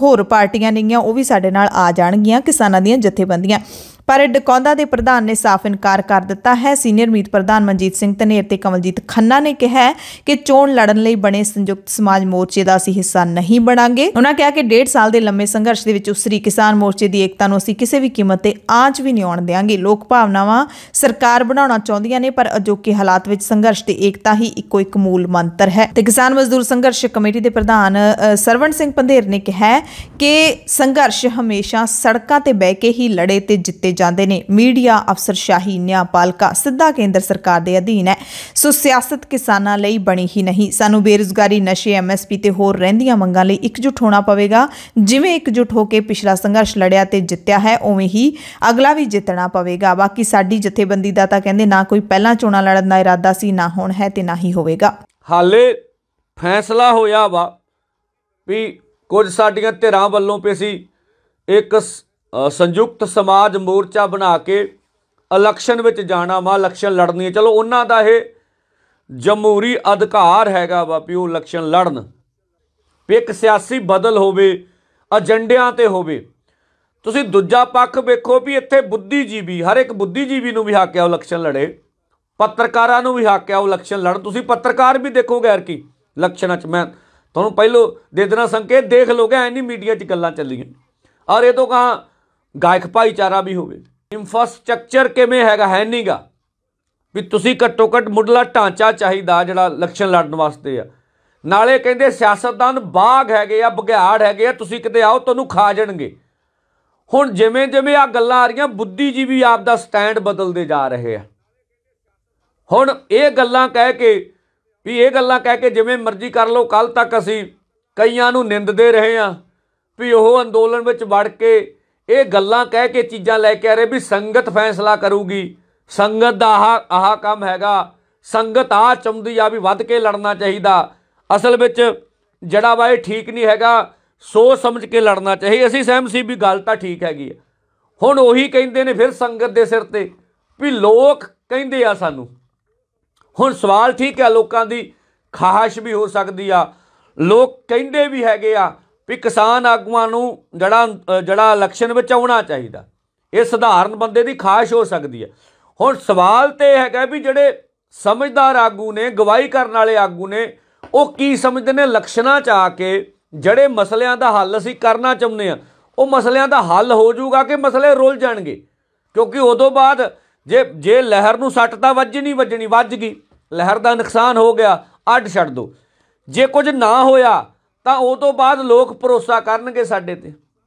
ਹੋਰ ਪਾਰਟੀਆਂ ਨੇਗੀਆਂ ਉਹ ਵੀ ਸਾਡੇ ਨਾਲ ਆ ਜਾਣਗੀਆਂ, ਕਿਸਾਨਾਂ ਦੀਆਂ ਜਥੇਬੰਦੀਆਂ। ਪਰ ਡਕੌਂਦਾ ਦੇ ਪ੍ਰਧਾਨ ਨੇ ਸਾਫ਼ ਇਨਕਾਰ ਕਰ ਦਿੱਤਾ ਹੈ। ਸੀਨੀਅਰ ਮੀਤ ਪ੍ਰਧਾਨ ਮਨਜੀਤ ਸਿੰਘ ਧਨੇਰ ਤੇ ਕਮਲਜੀਤ ਖੰਨਾ ਨੇ ਕਿਹਾ ਕਿ ਚੋਣ ਲੜਨ ਲਈ ਬਣੇ ਸੰਯੁਕਤ ਸਮਾਜ ਮੋਰਚੇ ਦਾ ਅਸੀਂ ਹਿੱਸਾ ਨਹੀਂ ਬਣਾਂਗੇ। ਉਹਨਾਂ ਕਿਹਾ ਕਿ 1.5 ਸਾਲ ਦੇ ਲੰਮੇ ਸੰਘਰਸ਼ ਦੇ ਵਿੱਚ ਉਸਰੀ ਕਿਸਾਨ ਮੋਰਚੇ ਦੀ ਏਕਤਾ ਨੂੰ ਅਸੀਂ ਕਿਸੇ ਵੀ ਕੀਮਤ ਤੇ ਆਂਚ ਵੀ ਨਹੀਂ ਆਉਣ ਦੇਵਾਂਗੇ। ਲੋਕ ਭਾਵਨਾਵਾਂ ਸਰਕਾਰ ਬਣਾਉਣਾ ਚਾਹੁੰਦੀਆਂ ਨੇ, ਪਰ ਅਜੋਕੇ ਹਾਲਾਤ ਵਿੱਚ ਸੰਘਰਸ਼ ਤੇ ਏਕਤਾ ਹੀ ਇੱਕੋ ਇੱਕ ਮੂਲ ਮੰਤਰ ਹੈ। ਤੇ ਕਿਸਾਨ ਮਜ਼ਦੂਰ ਸੰਘਰਸ਼ ਕਮੇਟੀ ਦੇ ਪ੍ਰਧਾਨ ਸਰਵਣ ਸਿੰਘ ਪੰਧੇਰ ਨੇ ਕਿਹਾ ਕਿ ਸੰਘਰਸ਼ ਹਮੇਸ਼ਾ ਸੜਕਾਂ ਤੇ ਬਹਿ ਕੇ ਹੀ ਲੜੇ ਤੇ ਜਿੱਤੇ ਜਾਂਦੇ ਨੇ। ਮੀਡੀਆ, ਅਫਸਰਸ਼ਾਹੀ, ਨਿਆਂਪਾਲਿਕਾ ਸਿੱਧਾ ਕੇਂਦਰ ਸਰਕਾਰ ਦੇ ਅਧੀਨ ਹੈ। ਸੋ ਸਿਆਸਤ ਕਿਸਾਨਾਂ ਲਈ ਬਣੀ ਹੀ ਨਹੀਂ। ਸਾਨੂੰ ਬੇਰੁਜ਼ਗਾਰੀ, ਨਸ਼ੇ, MSP ਤੇ ਹੋਰ ਰਹਿੰਦੀਆਂ ਮੰਗਾਂ ਲਈ ਇਕਜੁੱਟ ਹੋਣਾ ਪਵੇਗਾ। ਜਿਵੇਂ ਇਕਜੁੱਟ ਹੋ ਕੇ ਪਿਛਲਾ ਸੰਘਰਸ਼ ਲੜਿਆ ਤੇ ਜਿੱਤਿਆ ਹੈ, ਉਵੇਂ ਹੀ ਅਗਲਾ ਵੀ ਜਿੱਤਣਾ ਪਵੇਗਾ। ਬਾਕੀ ਸਾਡੀ ਜਥੇਬੰਦੀ ਦਾ ਤਾਂ ਕਹਿੰਦੇ ਨਾ ਕੋਈ ਪਹਿਲਾਂ ਚੋਣਾਂ ਲੜਨ ਦਾ ਇਰਾਦਾ ਸੀ, ਨਾ ਹੁਣ ਹੈ ਤੇ ਨਾ ਹੀ ਹੋਵੇਗਾ। ਹਾਲੇ ਫੈਸਲਾ ਹੋਇਆ ਵਾ ਵੀ ਕੁਝ ਸਾਡੀਆਂ ਧਿਰਾਂ ਵੱਲੋਂ ਵੀ ਅਸੀਂ ਇੱਕ ਸੰਯੁਕਤ ਸਮਾਜ ਮੋਰਚਾ ਬਣਾ ਕੇ ਇਲੈਕਸ਼ਨ ਵਿੱਚ ਜਾਣਾ ਵਾ, ਇਲੈਕਸ਼ਨ ਲੜਨੀ ਹੈ। ਚਲੋ ਉਹਨਾਂ ਦਾ ਇਹ ਜਮਹੂਰੀ ਅਧਿਕਾਰ ਹੈਗਾ ਵਾ ਵੀ ਉਹ ਇਲੈਕਸ਼ਨ ਲੜਨ, ਵੀ ਇੱਕ ਸਿਆਸੀ ਬਦਲ ਹੋਵੇ, ਏਜੰਡਿਆਂ ਤੇ ਹੋਵੇ। ਤੁਸੀਂ ਦੂਜਾ ਪੱਖ ਵੇਖੋ ਵੀ ਇੱਥੇ ਬੁੱਧੀਜੀਵੀ, ਹਰ ਇੱਕ ਬੁੱਧੀਜੀਵੀ ਨੂੰ ਵੀ ਹੱਕ ਹੈ ਉਹ ਇਲੈਕਸ਼ਨ ਲੜੇ, ਪੱਤਰਕਾਰਾਂ ਨੂੰ ਵੀ ਹੱਕ ਹੈ ਉਹ ਇਲੈਕਸ਼ਨ ਲੜਨ। ਤੁਸੀਂ ਪੱਤਰਕਾਰ ਵੀ ਦੇਖੋ ਗੈਰ ਕੀ ਇਲੈਕਸ਼ਨਾਂ 'ਚ, ਮੈਂ ਤੁਹਾਨੂੰ ਪਹਿਲੋਂ ਦੇ ਦੇਣਾ ਸੰਕੇਤ, ਦੇਖ ਲੋਗੇ ਐਨੀ ਮੀਡੀਆ 'ਚ ਗੱਲਾਂ ਚੱਲੀਆਂ। ਔਰ ਇਹ ਤੋਂ ਕਹਾਂ ਗਾਇਕ ਭਾਈਚਾਰਾ ਵੀ ਹੋਵੇ, ਇਨਫਰਾਸਟ੍ਰਕਚਰ ਕਿਵੇਂ ਹੈਗਾ, ਹੈ ਨਹੀਂ ਗਾ ਵੀ ਤੁਸੀਂ ਘੱਟੋ ਘੱਟ ਮੁੱਢਲਾ ਢਾਂਚਾ ਚਾਹੀਦਾ ਜਿਹੜਾ ਇਲੈਕਸ਼ਨ ਲੜਨ ਵਾਸਤੇ ਆ। ਨਾਲੇ ਕਹਿੰਦੇ ਸਿਆਸਤਦਾਨ ਬਾਗ ਹੈਗੇ ਆ, ਬਘਿਆੜ ਹੈਗੇ ਆ, ਤੁਸੀਂ ਕਿਤੇ ਆਓ ਤੁਹਾਨੂੰ ਖਾ ਜਾਣਗੇ। ਹੁਣ ਜਿਵੇਂ ਜਿਵੇਂ ਆ ਗੱਲਾਂ ਆ ਰਹੀਆਂ, ਬੁੱਧੀਜੀਵੀ ਆਪ ਦਾ ਸਟੈਂਡ ਬਦਲਦੇ ਜਾ ਰਹੇ ਆ। ਹੁਣ ਇਹ ਗੱਲਾਂ ਕਹਿ ਕੇ ਜਿਵੇਂ ਮਰਜ਼ੀ ਕਰ ਲਓ। ਕੱਲ ਤੱਕ ਅਸੀਂ ਕਈਆਂ ਨੂੰ ਨਿੰਦਦੇ ਰਹੇ ਹਾਂ ਵੀ ਉਹ ਅੰਦੋਲਨ ਵਿੱਚ ਵੜ ਕੇ ਇਹ ਗੱਲਾਂ ਕਹਿ ਕੇ ਚੀਜ਼ਾਂ ਲੈ ਕੇ ਆ ਰਹੇ ਵੀ ਸੰਗਤ ਫੈਸਲਾ ਕਰੂਗੀ, ਸੰਗਤ ਦਾ ਆਹ ਕੰਮ ਹੈਗਾ, ਸੰਗਤ ਆਹ ਚਾਹੁੰਦੀ ਆ ਵੀ ਵੱਧ ਕੇ ਲੜਨਾ ਚਾਹੀਦਾ। ਅਸਲ ਵਿੱਚ ਜਿਹੜਾ ਵਾ ਇਹ ਠੀਕ ਨਹੀਂ ਹੈਗਾ, ਸੋਚ ਸਮਝ ਕੇ ਲੜਨਾ ਚਾਹੀਦਾ। ਅਸੀਂ ਸਹਿਮਤ ਸੀ ਵੀ ਗੱਲ ਤਾਂ ਠੀਕ ਹੈਗੀ ਆ। ਹੁਣ ਉਹੀ ਕਹਿੰਦੇ ਨੇ ਫਿਰ ਸੰਗਤ ਦੇ ਸਿਰ ਤੇ ਵੀ ਲੋਕ ਕਹਿੰਦੇ ਆ ਸਾਨੂੰ। ਹੁਣ ਸਵਾਲ ਠੀਕ ਹੈ, ਲੋਕਾਂ ਦੀ ਖਾਹਿਸ਼ ਵੀ ਹੋ ਸਕਦੀ ਆ, ਲੋਕ ਕਹਿੰਦੇ ਵੀ ਹੈਗੇ ਆ ਵੀ ਕਿਸਾਨ ਆਗੂਆਂ ਨੂੰ ਜਿਹੜਾ ਇਲੈਕਸ਼ਨ ਵਿੱਚ ਆਉਣਾ ਚਾਹੀਦਾ। ਇਹ ਸਧਾਰਨ ਬੰਦੇ ਦੀ ਖਾਹਿਸ਼ ਹੋ ਸਕਦੀ ਹੈ। ਹੁਣ ਸਵਾਲ ਤੇ ਹੈਗਾ ਵੀ ਜਿਹੜੇ ਸਮਝਦਾਰ ਆਗੂ ਨੇ, ਗਵਾਹੀ ਕਰਨ ਵਾਲੇ ਆਗੂ ਨੇ, ਉਹ ਕੀ ਸਮਝਦੇ ਨੇ ਇਲੈਕਸ਼ਨਾਂ 'ਚ ਆ ਕੇ ਜਿਹੜੇ ਮਸਲਿਆਂ ਦਾ ਹੱਲ ਅਸੀਂ ਕਰਨਾ ਚਾਹੁੰਦੇ ਹਾਂ, ਉਹ ਮਸਲਿਆਂ ਦਾ ਹੱਲ ਹੋ ਜਾਊਗਾ ਕਿ ਮਸਲੇ ਰੁੱਲ ਜਾਣਗੇ? ਕਿਉਂਕਿ ਉਦੋਂ ਬਾਅਦ ਜੇ ਲਹਿਰ ਨੂੰ ਸੱਟ ਤਾਂ ਵੱਜ ਗਈ, ਲਹਿਰ ਦਾ ਨੁਕਸਾਨ ਹੋ ਗਿਆ, ਅੱਡ ਛੱਡ ਦਿਓ। ਜੇ ਕੁਝ ਨਾ ਹੋਇਆ ਤਾਂ ਉਹ ਤੋਂ ਬਾਅਦ ਲੋਕ ਭਰੋਸਾ ਕਰਨਗੇ ਸਾਡੇ ਤੇ।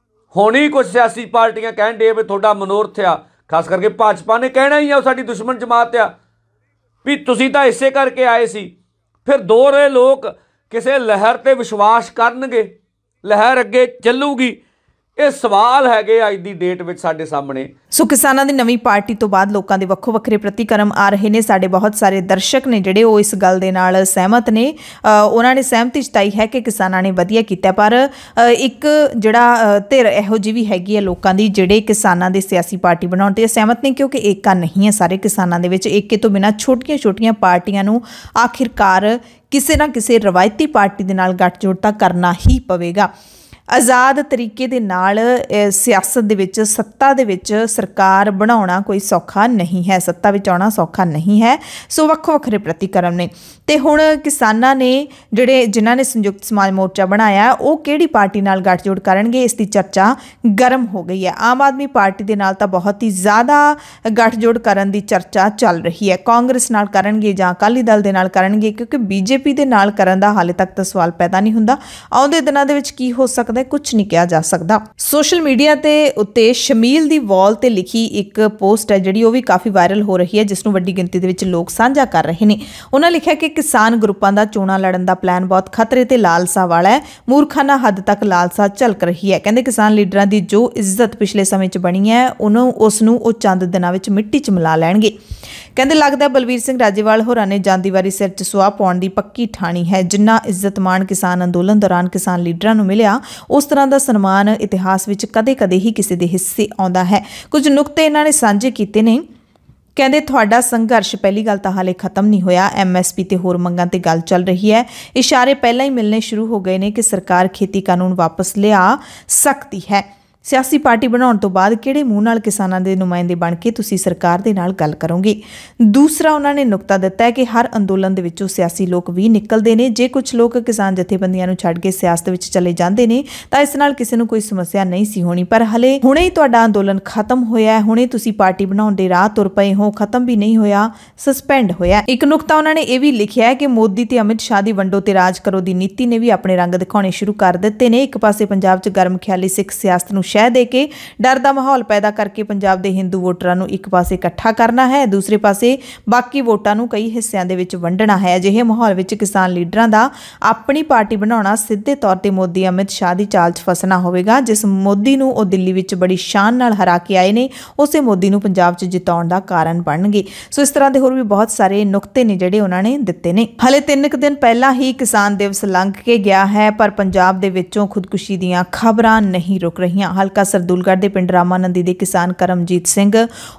ਹੁਣ ਹੀ ਕੁਝ ਸਿਆਸੀ ਪਾਰਟੀਆਂ ਕਹਿਣ ਡੇ ਵੀ ਤੁਹਾਡਾ ਮਨੋਰਥ ਆ, ਖਾਸ ਕਰਕੇ ਭਾਜਪਾ ਨੇ ਕਹਿਣਾ ਹੀ ਆ ਉਹ ਸਾਡੀ ਦੁਸ਼ਮਣ ਜਮਾਤ ਆ, ਵੀ ਤੁਸੀਂ ਤਾਂ ਇਸੇ ਕਰਕੇ ਆਏ ਸੀ। ਫਿਰ ਦੋਹਰੇ ਲੋਕ ਕਿਸੇ ਲਹਿਰ ਤੇ ਵਿਸ਼ਵਾਸ ਕਰਨਗੇ ਲਹਿਰ ਅੱਗੇ ਚੱਲੂਗੀ? ਇਹ ਸਵਾਲ ਹੈਗੇ ਅੱਜ ਦੀ ਡੇਟ ਵਿੱਚ ਸਾਡੇ ਸਾਹਮਣੇ। ਸੋ ਕਿਸਾਨਾਂ ਦੀ ਨਵੀਂ ਪਾਰਟੀ ਤੋਂ ਬਾਅਦ ਲੋਕਾਂ ਦੇ ਵੱਖੋ ਵੱਖਰੇ ਪ੍ਰਤੀਕਰਮ ਆ ਰਹੇ ਨੇ। ਸਾਡੇ ਬਹੁਤ ਸਾਰੇ ਦਰਸ਼ਕ ਨੇ ਜਿਹੜੇ ਉਹ ਇਸ ਗੱਲ ਦੇ ਨਾਲ ਸਹਿਮਤ ਨੇ। ਉਹਨਾਂ ਨੇ ਸਹਿਮਤੀ ਜਤਾਈ ਹੈ ਕਿ ਕਿਸਾਨਾਂ ਨੇ ਵਧੀਆ ਕੀਤਾ, ਪਰ ਇੱਕ ਜਿਹੜਾ ਧਿਰ ਇਹੋ ਜਿਹੀ ਵੀ ਹੈਗੀ ਹੈ ਲੋਕਾਂ ਦੀ ਜਿਹੜੇ ਕਿਸਾਨਾਂ ਦੇ ਸਿਆਸੀ ਪਾਰਟੀ ਬਣਾਉਣ ਤੇ ਸਹਿਮਤ ਨਹੀਂ, ਕਿਉਂਕਿ ਏਕਾ ਨਹੀਂ ਹੈ ਸਾਰੇ ਕਿਸਾਨਾਂ ਦੇ ਵਿੱਚ। ਏਕੇ ਤੋਂ ਬਿਨਾਂ ਛੋਟੀਆਂ ਛੋਟੀਆਂ ਪਾਰਟੀਆਂ ਨੂੰ ਆਖਿਰਕਾਰ ਕਿਸੇ ਨਾ ਕਿਸੇ ਰਵਾਇਤੀ ਪਾਰਟੀ ਦੇ ਨਾਲ ਗੱਠਜੋੜ ਤਾਂ ਕਰਨਾ ਹੀ ਪਵੇਗਾ। ਆਜ਼ਾਦ ਤਰੀਕੇ ਦੇ ਨਾਲ ਸਿਆਸਤ ਦੇ ਵਿੱਚ, ਸੱਤਾ ਦੇ ਵਿੱਚ ਸਰਕਾਰ ਬਣਾਉਣਾ ਕੋਈ ਸੌਖਾ ਨਹੀਂ ਹੈ, ਸੱਤਾ ਵਿੱਚ ਆਉਣਾ ਸੌਖਾ ਨਹੀਂ ਹੈ। ਸੋ ਵੱਖੋ ਵੱਖਰੇ ਪ੍ਰਤੀਕਰਮ ਨੇ। ਤੇ ਹੁਣ ਕਿਸਾਨਾਂ ਨੇ ਜਿਨ੍ਹਾਂ ਨੇ ਸੰਯੁਕਤ ਸਮਾਜ ਮੋਰਚਾ ਬਣਾਇਆ, ਉਹ ਕਿਹੜੀ ਪਾਰਟੀ ਨਾਲ ਗੱਠਜੋੜ ਕਰਨਗੇ, ਇਸ ਦੀ ਚਰਚਾ ਗਰਮ ਹੋ ਗਈ ਹੈ। ਆਮ ਆਦਮੀ ਪਾਰਟੀ ਦੇ ਨਾਲ ਤਾਂ ਬਹੁਤ ਹੀ ਜ਼ਿਆਦਾ ਗੱਠਜੋੜ ਕਰਨ ਦੀ ਚਰਚਾ ਚੱਲ ਰਹੀ ਹੈ। ਕਾਂਗਰਸ ਨਾਲ ਕਰਨਗੇ ਜਾਂ ਅਕਾਲੀ ਦਲ ਦੇ ਨਾਲ ਕਰਨਗੇ, ਕਿਉਂਕਿ ਬੀਜੇਪੀ ਦੇ ਨਾਲ ਕਰਨ ਦਾ ਹਾਲੇ ਤੱਕ ਤਾਂ ਸਵਾਲ ਪੈਦਾ ਨਹੀਂ ਹੁੰਦਾ। ਆਉਂਦੇ ਦਿਨਾਂ ਦੇ ਵਿੱਚ ਕੀ ਹੋ ਸਕਦਾ ਕੁਝ ਨਹੀਂ ਕਿਹਾ ਜਾ ਸਕਦਾ। ਸੋਸ਼ਲ ਮੀਡੀਆ ਤੇ ਉੱਤੇ ਸ਼ਮੀਲ ਦੀ ਵਾਲ ਤੇ ਲਿਖੀ ਇੱਕ ਪੋਸਟ ਹੈ ਜਿਹੜੀ ਉਹ ਵੀ ਕਾਫੀ ਵਾਇਰਲ ਹੋ ਰਹੀ ਹੈ, ਜਿਸ ਨੂੰ ਵੱਡੀ ਗਿਣਤੀ ਦੇ ਵਿੱਚ ਲੋਕ ਸਾਂਝਾ ਕਰ ਰਹੇ ਨੇ। ਉਹਨਾਂ ਲਿਖਿਆ ਕਿ ਕਿਸਾਨ ਗਰੁੱਪਾਂ ਦਾ ਚੋਣਾਂ ਲੜਨ ਦਾ ਪਲਾਨ ਬਹੁਤ ਖਤਰੇ ਤੇ ਲਾਲਸਾ ਵਾਲਾ ਹੈ। ਮੂਰਖਾਨਾ ਹੱਦ ਤੱਕ ਲਾਲਸਾ ਝਲਕ ਰਹੀ ਹੈ। ਕਹਿੰਦੇ ਕਿਸਾਨ ਲੀਡਰਾਂ ਦੀ ਜੋ ਇੱਜ਼ਤ ਪਿਛਲੇ ਸਮੇਂ 'ਚ ਬਣੀ ਹੈ ਉਸ ਨੂੰ ਉਹ ਚੰਦ ਦਿਨਾਂ ਵਿੱਚ ਮਿੱਟੀ 'ਚ ਮਿਲਾ ਲੈਣਗੇ। ਕਹਿੰਦੇ ਲੱਗਦਾ ਬਲਵੀਰ ਸਿੰਘ ਰਾਜੇਵਾਲ ਹੋਰਾਂ ਨੇ ਜਾਂਦੀ ਵਾਰੀ ਸਿਰ 'ਚ ਸੁਆਹ ਪਾਉਣ ਦੀ ਪੱਕੀ ਠਾਣੀ ਹੈ। ਜਿੰਨਾ ਇੱਜ਼ਤ ਮਾਣ ਕਿਸਾਨ ਅੰਦੋਲਨ ਦੌਰਾਨ ਕਿਸਾਨ ਲੀਡਰਾਂ ਨੂੰ ਮਿਲਿਆ, ਉਸ ਤਰ੍ਹਾਂ ਦਾ ਸਨਮਾਨ ਇਤਿਹਾਸ ਵਿੱਚ ਕਦੇ-ਕਦੇ ਹੀ ਕਿਸੇ ਦੇ ਹਿੱਸੇ ਆਉਂਦਾ ਹੈ। ਕੁਝ ਨੁਕਤੇ ਇਹਨਾਂ ਨੇ ਸਾਂਝੇ ਕੀਤੇ ਨੇ। ਕਹਿੰਦੇ ਤੁਹਾਡਾ ਸੰਘਰਸ਼ ਪਹਿਲੀ ਗੱਲ ਤਾਂ ਹਾਲੇ ਖਤਮ ਨਹੀਂ ਹੋਇਆ। MSP ਤੇ ਹੋਰ ਮੰਗਾਂ ਤੇ ਗੱਲ ਚੱਲ ਰਹੀ ਹੈ। ਇਸ਼ਾਰੇ ਪਹਿਲਾਂ ਹੀ ਮਿਲਣੇ ਸ਼ੁਰੂ ਹੋ ਗਏ ਨੇ ਕਿ ਸਰਕਾਰ ਖੇਤੀ ਕਾਨੂੰਨ ਵਾਪਸ ਲਿਆ ਸਕਦੀ ਹੈ। ਸਿਆਸੀ ਪਾਰਟੀ ਬਣਾਉਣ ਤੋਂ ਬਾਅਦ ਕਿਹੜੇ ਮੂੰਹ ਨਾਲ ਕਿਸਾਨਾਂ ਦੇ ਨੁਮਾਇੰਦੇ ਬਣ ਕੇ ਤੁਸੀਂ ਸਰਕਾਰ ਦੇ ਨਾਲ ਗੱਲ ਕਰੋਗੇ। ਦੂਸਰਾ ਉਹਨਾਂ ਨੇ ਨੁਕਤਾ ਦਿੱਤਾ ਹੈ ਕਿ ਹਰ ਅੰਦੋਲਨ ਦੇ ਵਿੱਚੋਂ ਸਿਆਸੀ ਲੋਕ ਵੀ ਨਿਕਲਦੇ ਨੇ। ਜੇ ਕੁਝ ਲੋਕ ਕਿਸਾਨ ਜਥੇਬੰਦੀਆਂ ਨੂੰ ਛੱਡ ਕੇ ਸਿਆਸਤ ਵਿੱਚ ਚਲੇ ਜਾਂਦੇ ਨੇ ਤਾਂ ਇਸ ਨਾਲ ਕਿਸੇ ਨੂੰ ਕੋਈ ਸਮੱਸਿਆ ਨਹੀਂ ਸੀ ਹੋਣੀ, ਪਰ ਹੁਣੇ ਹੀ ਤੁਹਾਡਾ ਅੰਦੋਲਨ ਖਤਮ ਹੋਇਆ, ਹੁਣੇ ਤੁਸੀਂ ਪਾਰਟੀ ਬਣਾਉਣ ਦੇ ਰਾਹ ਤੁਰ ਪਏ ਹੋ, ਖਤਮ ਵੀ ਨਹੀਂ ਹੋਇਆ, ਸਸਪੈਂਡ ਹੋਇਆ। ਇੱਕ ਨੁਕਤਾ ਉਹਨਾਂ ਨੇ ਇਹ ਵੀ ਲਿਖਿਆ ਹੈ ਕਿ ਮੋਦੀ ਤੇ ਅਮਿਤ ਸ਼ਾਹ ਦੀ ਵੰਡੋ ਤੇ ਰਾਜ ਕਰੋ ਦੀ ਨੀਤੀ ਨੇ ਵੀ ਆਪਣੇ ਰੰਗ ਦਿਖਾਉਣੇ ਸ਼ੁਰੂ ਕਰ ਦਿੱਤੇ ਨੇ। ਇੱਕ ਪਾਸੇ ਪੰਜਾਬ 'ਚ ਗਰਮ ਖਿਆਲੀ ਸਿੱਖ ਸਿਆਸਤ ਨੂੰ ਸ਼ਹਿ ਦੇ ਕੇ ਡਰ ਦਾ ਮਾਹੌਲ ਪੈਦਾ ਕਰਕੇ ਪੰਜਾਬ ਦੇ ਹਿੰਦੂ ਵੋਟਰਾਂ ਨੂੰ ਇੱਕ ਪਾਸੇ ਇਕੱਠਾ ਕਰਨਾ ਹੈ, ਦੂਸਰੇ ਪਾਸੇ ਬਾਕੀ ਵੋਟਾਂ ਨੂੰ ਕਈ ਹਿੱਸਿਆਂ ਦੇ ਵਿੱਚ ਵੰਡਣਾ ਹੈ। ਅਜਿਹੇ ਮਾਹੌਲ ਵਿੱਚ ਕਿਸਾਨ ਲੀਡਰਾਂ ਦਾ ਆਪਣੀ ਪਾਰਟੀ ਬਣਾਉਣਾ ਸਿੱਧੇ ਤੌਰ ਤੇ ਮੋਦੀ ਅਮਿਤ ਸ਼ਾਹ ਦੀ ਚਾਲ 'ਚ ਫਸਣਾ ਹੋਵੇਗਾ। ਜਿਸ ਮੋਦੀ ਨੂੰ ਉਹ ਦਿੱਲੀ ਵਿੱਚ ਬੜੀ ਸ਼ਾਨ ਨਾਲ ਹਰਾ ਕੇ ਆਏ ਨੇ, ਉਸੇ ਮੋਦੀ ਨੂੰ ਪੰਜਾਬ 'ਚ ਜਿਤਾਉਣ ਦਾ ਕਾਰਨ ਬਣਨਗੇ। ਸੋ ਇਸ ਤਰ੍ਹਾਂ ਦੇ ਹੋਰ ਵੀ ਬਹੁਤ ਸਾਰੇ ਨੁਕਤੇ ਨੇ ਜਿਹੜੇ ਉਹਨਾਂ ਨੇ ਦਿੱਤੇ ਨੇ। ਹਾਲੇ 3 ਦਿਨ ਪਹਿਲਾਂ ਹੀ ਕਿਸਾਨ ਦਿਵਸ ਲੰਘ ਕੇ ਗਿਆ ਹੈ, ਪਰ ਪੰਜਾਬ ਦੇ ਵਿੱਚੋਂ ਖੁਦਕੁਸ਼ੀ ਦੀਆਂ ਖਬਰਾਂ ਨਹੀਂ ਰੁਕ ਰਹੀਆਂ। ਹਲਕਾ ਸਰਦੂਲਗੜ੍ਹ ਦੇ ਪਿੰਡ ਰਾਮਾਨੰਦੀ ਦੇ ਕਿਸਾਨ ਕਰਮਜੀਤ ਸਿੰਘ,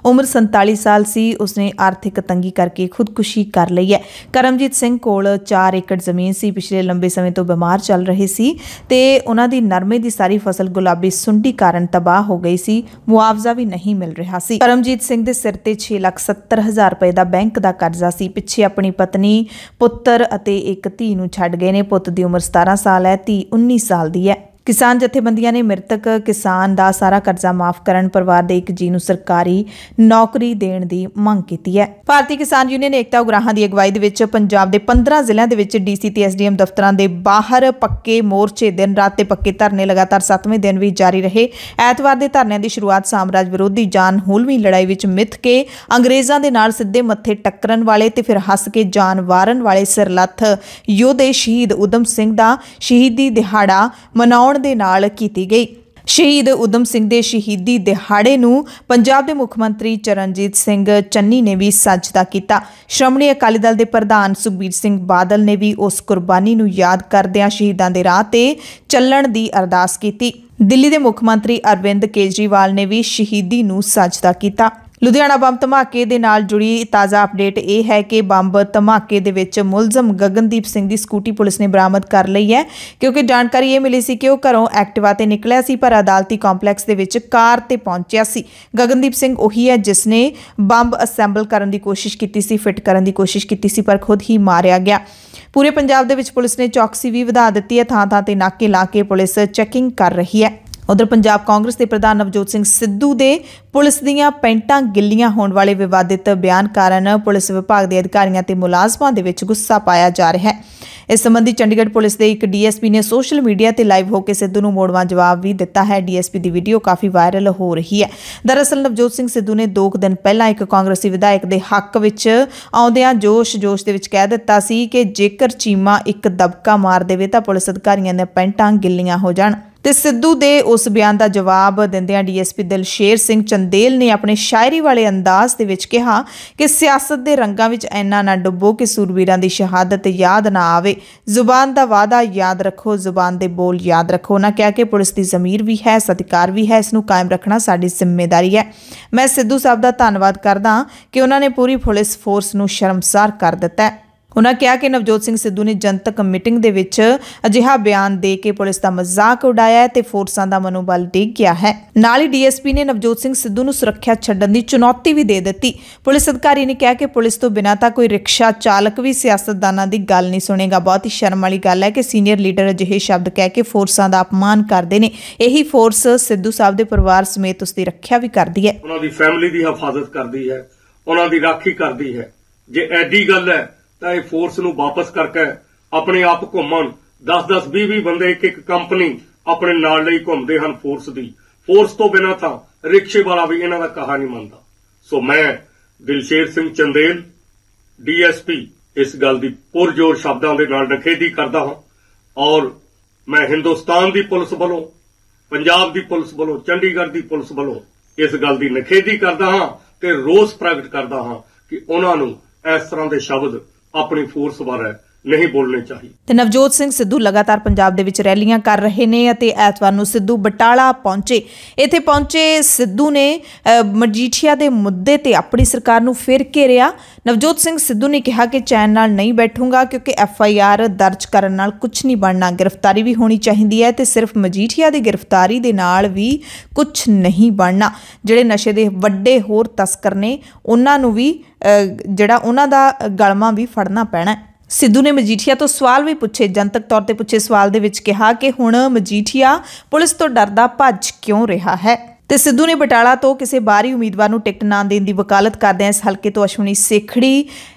ਉਮਰ 47 ਸਾਲ ਸੀ, ਉਸਨੇ ਆਰਥਿਕ ਤੰਗੀ ਕਰਕੇ ਖੁਦਕੁਸ਼ੀ ਕਰ ਲਈ ਹੈ। ਕਰਮਜੀਤ ਸਿੰਘ ਕੋਲ 4 ਏਕੜ ਜ਼ਮੀਨ ਸੀ। ਪਿਛਲੇ ਲੰਬੇ ਸਮੇਂ ਤੋਂ ਬਿਮਾਰ ਚੱਲ ਰਹੇ ਸੀ ਤੇ ਉਹਨਾਂ ਦੀ ਨਰਮੇ ਦੀ ਸਾਰੀ ਫਸਲ ਗੁਲਾਬੀ ਸੁੰਡੀ ਕਾਰਨ ਤਬਾਹ ਹੋ ਗਈ ਸੀ। ਮੁਆਵਜ਼ਾ ਵੀ ਨਹੀਂ ਮਿਲ ਰਿਹਾ ਸੀ। ਕਰਮਜੀਤ ਸਿੰਘ ਦੇ ਸਿਰ ਤੇ 6,70,000 ਰੁਪਏ ਦਾ ਬੈਂਕ ਦਾ ਕਰਜ਼ਾ ਸੀ। ਪਿੱਛੇ ਆਪਣੀ ਪਤਨੀ, ਪੁੱਤਰ ਅਤੇ ਇੱਕ ਧੀ ਨੂੰ ਛੱਡ ਗਏ ਨੇ। ਪੁੱਤ ਦੀ ਉਮਰ 17 ਸਾਲ ਹੈ, ਧੀ 19 ਸਾਲ ਦੀ ਹੈ। ਕਿਸਾਨ ਜਥੇਬੰਦੀਆਂ ਨੇ ਮ੍ਰਿਤਕ ਕਿਸਾਨ ਦਾ ਸਾਰਾ ਕਰਜ਼ਾ ਮਾਫ ਕਰਨ, ਪਰਿਵਾਰ ਦੇ ਇੱਕ ਜੀ ਨੂੰ ਸਰਕਾਰੀ ਨੌਕਰੀ ਦੇਣ ਦੀ ਮੰਗ ਕੀਤੀ ਹੈ। ਭਾਰਤੀ ਕਿਸਾਨ ਯੂਨੀਅਨ ਏਕਤਾ ਉਗਰਾਹਾਂ ਦੀ ਅਗਵਾਈ ਦੇ ਵਿੱਚ ਪੰਜਾਬ ਦੇ 15 ਜ਼ਿਲ੍ਹਿਆਂ ਦੇ ਵਿੱਚ DC ਤੇ SDM ਦਫ਼ਤਰਾਂ ਦੇ ਬਾਹਰ ਪੱਕੇ ਮੋਰਚੇ, ਦਿਨ ਰਾਤ ਤੇ ਪੱਕੇ ਧਰਨੇ ਲਗਾਤਾਰ 7ਵੇਂ ਦਿਨ ਵੀ ਜਾਰੀ ਰਹੇ। ਐਤਵਾਰ ਦੇ ਧਰਨਿਆਂ ਦੀ ਸ਼ੁਰੂਆਤ ਸਾਮਰਾਜ ਵਿਰੋਧੀ ਜਾਨ ਹੂਲਵੀਂ ਲੜਾਈ ਵਿੱਚ ਮਿੱਥ ਕੇ ਅੰਗਰੇਜ਼ਾਂ ਦੇ ਨਾਲ ਸਿੱਧੇ ਮੱਥੇ ਟੱਕਰਨ ਵਾਲੇ ਤੇ ਫਿਰ ਹੱਸ ਕੇ ਜਾਨ ਵਾਰਨ ਵਾਲੇ ਸਿਰਲੱਥ ਯੋਧੇ ਸ਼ਹੀਦ ਊਧਮ ਸਿੰਘ ਦਾ ਸ਼ਹੀਦੀ ਦਿਹਾੜਾ ਮਨਾਉਣ ਦੇ ਨਾਲ ਕੀਤੀ ਗਈ। ਸ਼ਹੀਦ ਊਧਮ ਸਿੰਘ ਦੇ ਸ਼ਹੀਦੀ ਦਿਹਾੜੇ ਨੂੰ ਪੰਜਾਬ ਦੇ ਮੁੱਖ ਮੰਤਰੀ ਚਰਨਜੀਤ ਸਿੰਘ ਚੰਨੀ ਨੇ ਵੀ ਸਜਦਾ ਕੀਤਾ। ਸ਼੍ਰੋਮਣੀ ਅਕਾਲੀ ਦਲ ਦੇ ਪ੍ਰਧਾਨ ਸੁਖਬੀਰ ਸਿੰਘ ਬਾਦਲ ਨੇ ਵੀ ਉਸ ਕੁਰਬਾਨੀ ਨੂੰ ਯਾਦ ਕਰਦਿਆਂ ਸ਼ਹੀਦਾਂ ਦੇ ਰਾਹ ਤੇ ਚੱਲਣ ਦੀ ਅਰਦਾਸ ਕੀਤੀ। ਦਿੱਲੀ ਦੇ ਮੁੱਖ ਮੰਤਰੀ ਅਰਵਿੰਦ ਕੇਜਰੀਵਾਲ ਨੇ ਵੀ ਸ਼ਹੀਦੀ ਨੂੰ ਸਜਦਾ ਕੀਤਾ। ਲੁਧਿਆਣਾ ਬੰਬ ਧਮਾਕੇ ਦੇ ਨਾਲ ਜੁੜੀ ਤਾਜ਼ਾ ਅਪਡੇਟ ਇਹ ਹੈ ਕਿ ਬੰਬ ਧਮਾਕੇ ਦੇ ਵਿੱਚ ਮੁਲਜ਼ਮ ਗਗਨਦੀਪ ਸਿੰਘ ਦੀ ਸਕੂਟੀ ਪੁਲਿਸ ਨੇ ਬਰਾਮਦ ਕਰ ਲਈ ਹੈ, ਕਿਉਂਕਿ ਜਾਣਕਾਰੀ ਇਹ ਮਿਲੀ ਸੀ ਕਿ ਉਹ ਘਰੋਂ ਐਕਟਿਵਾ ਤੇ ਨਿਕਲਿਆ ਸੀ ਪਰ ਅਦਾਲਤੀ ਕੰਪਲੈਕਸ ਦੇ ਵਿੱਚ ਕਾਰ ਤੇ ਪਹੁੰਚਿਆ ਸੀ। ਗਗਨਦੀਪ ਸਿੰਘ ਉਹੀ ਹੈ ਜਿਸ ਨੇ ਬੰਬ ਅਸੈਂਬਲ ਕਰਨ ਦੀ ਕੋਸ਼ਿਸ਼ ਕੀਤੀ ਸੀ, ਫਿੱਟ ਕਰਨ ਦੀ ਕੋਸ਼ਿਸ਼ ਕੀਤੀ ਸੀ, ਪਰ ਖੁਦ ਹੀ ਮਾਰਿਆ ਗਿਆ। ਪੂਰੇ ਪੰਜਾਬ ਦੇ ਵਿੱਚ ਪੁਲਿਸ ਨੇ ਚੌਕਸੀ ਵੀ ਵਧਾ ਦਿੱਤੀ ਹੈ। ਥਾਂ-ਥਾਂ ਤੇ ਨਾਕੇ ਲਾ ਕੇ ਪੁਲਿਸ ਚੈਕਿੰਗ ਕਰ ਰਹੀ ਹੈ। ਉਧਰ ਪੰਜਾਬ ਕਾਂਗਰਸ ਦੇ ਪ੍ਰਧਾਨ ਨਵਜੋਤ ਸਿੰਘ ਸਿੱਧੂ ਦੇ ਪੁਲਿਸ ਦੀਆਂ ਪੈਂਟਾਂ ਗਿੱਲੀਆਂ ਹੋਣ ਵਾਲੇ ਵਿਵਾਦਿਤ ਬਿਆਨ ਕਾਰਨ ਪੁਲਿਸ ਵਿਭਾਗ ਦੇ ਅਧਿਕਾਰੀਆਂ ਤੇ ਮੁਲਾਜ਼ਮਾਂ ਦੇ ਵਿੱਚ ਗੁੱਸਾ ਪਾਇਆ ਜਾ ਰਿਹਾ ਹੈ। इस संबंधी चंडीगढ़ पुलिस के एक DSP ने सोशल मीडिया ते लाइव होकर सिद्धू नूं मोड़वा जवाब भी दिता है। DSP की वीडियो काफ़ी वायरल हो रही है। दरअसल नवजोत सिंह सिद्धू ने 2 दिन पहला एक कांग्रेसी विधायक के हक विच आउंदियां जोश दे विच कह दिता सी कि जेकर चीमा एक दबका मार देवे तां पुलिस अधिकारियों दी पैंटां गिल्लियां हो जाण। ते सिद्धू दे उस बयान का जवाब दिंदियां DSP दिलशेर सिंह चंदेल ने अपने शायरी वाले अंदाज दे विच कहा कि सियासत के रंगां विच इन्ना ना डुबो कि सूरवीरां दी शहादत याद ना आवे। जुबान का वादा याद रखो, जुबान दे बोल याद रखो। उन्होंने कहा कि पुलिस की ज़मीर भी है, सत्कार भी है, इसनूं कायम रखना साडी जिम्मेदारी है। मैं सिद्धू साहब का धन्नवाद करदा कि उन्होंने पूरी पुलिस फोर्स नूं शर्मसार कर दिता है। उन्होंने कहा कि नवजोत सिंह सिद्धू ने जनतक मीटिंग दे विच अजिहा बयान दे के पुलिस का मजाक उड़ाया है ते फोर्सां दा मनोबल डिग गया है। नाल ही DSP ने नवजोत सिंह सिद्धू नूं सुरक्षा छड्डण दी चुनौती भी दे दी। पुलिस अधिकारी ने कहा कि पुलिस तो बिना तां कोई रिक्शा चालक भी सियासतदानां दी गल नहीं सुनेगा। बहुत ही शर्म वाली गल है कि सीनियर लीडर अजिहे शब्द कह के फोर्सां दा अपमान करते हैं। यही फोर्स सिद्धू साहब दे परिवार समेत उसकी रक्षा भी करती है, उन्हां दी फैमिली दी हिफाजत करती है, उन्हां दी राखी करती है। जे ऐडी गल है ਤਾਂ ਇਹ ਫੋਰਸ ਨੂੰ ਵਾਪਸ ਕਰਕੇ ਆਪਣੇ ਆਪ ਘੁੰਮਣ 10-10 20-20 ਬੰਦੇ ਇੱਕ ਕੰਪਨੀ ਆਪਣੇ ਨਾਲ ਲਈ ਘੁੰਮਦੇ ਹਨ ਫੋਰਸ ਤੋਂ ਬਿਨਾਂ ਤਾਂ ਰਿਕਸ਼ੇ ਵਾਲਾ ਵੀ ਇਹਨਾਂ ਦਾ ਕਹਾ ਨਹੀਂ ਮੰਨਦਾ। ਸੋ ਮੈਂ ਦਿਲਸ਼ੇਰ ਸਿੰਘ ਚੰਦੇਲ DSP ਇਸ ਗੱਲ ਦੀ ਪੁਰਜੋਰ ਸ਼ਬਦਾਂ ਦੇ ਨਾਲ ਨਿਖੇਧੀ ਕਰਦਾ ਹਾਂ ਔਰ ਮੈਂ ਹਿੰਦੁਸਤਾਨ ਦੀ ਪੁਲਿਸ ਵੱਲੋਂ, ਪੰਜਾਬ ਦੀ ਪੁਲਿਸ ਵੱਲੋਂ, ਚੰਡੀਗੜ੍ਹ ਦੀ ਪੁਲਿਸ ਵੱਲੋਂ ਇਸ ਗੱਲ ਦੀ ਨਿਖੇਧੀ ਕਰਦਾ ਹਾਂ ਤੇ ਰੋਸ ਪ੍ਰਗਟ ਕਰਦਾ ਹਾਂ ਕਿ ਉਹਨਾਂ ਨੂੰ ਇਸ ਤਰ੍ਹਾਂ ਦੇ ਸ਼ਬਦ अपनी फोर्स बारे नहीं बोलने चाहिए। ते नवजोत सिंह सिद्धू लगातार पंजाब दे विच रैलियां कर रहे ने अते ऐतवार नूं सिद्धू बटाला पहुंचे। इत्थे पहुंचे सिद्धू ने मजीठिया दे मुद्दे ते अपनी सरकार नूं फिर घेरिया। नवजोत सिंह सिद्धू ने कहा कि चैन नाल नहीं बैठूंगा क्योंकि FIR दर्ज करन नाल कुछ नहीं बनना, गिरफ्तारी भी होनी चाहिदी है ते सिर्फ मजीठिया दी गिरफ्तारी दे नाल भी कुछ नहीं बनना। जिहड़े नशे दे वड्डे होर तस्कर ने उन्हां नूं भी जिहड़ा उन्हां दा गलमा भी फड़ना पैना। सिद्धू ने मजीठिया तो सवाल भी पूछे, जनतक तौर पर पूछे सवाल दे विच कहा कि हुण मजीठिया पुलिस तो डरदा भज क्यों रहा है। ਤੇ ਸਿੱਧੂ ਨੇ ਬਟਾਲਾ ਤੋਂ ਕਿਸੇ ਬਾਹਰੀ ਉਮੀਦਵਾਰ ਨੂੰ ਟਿਕਟ ਨਾ ਦੇਣ ਦੀ ਵਕਾਲਤ ਕਰਦਿਆਂ ਇਸ ਹਲਕੇ ਤੋਂ ਅਸ਼ਵਨੀ ਸੇਖੜੀ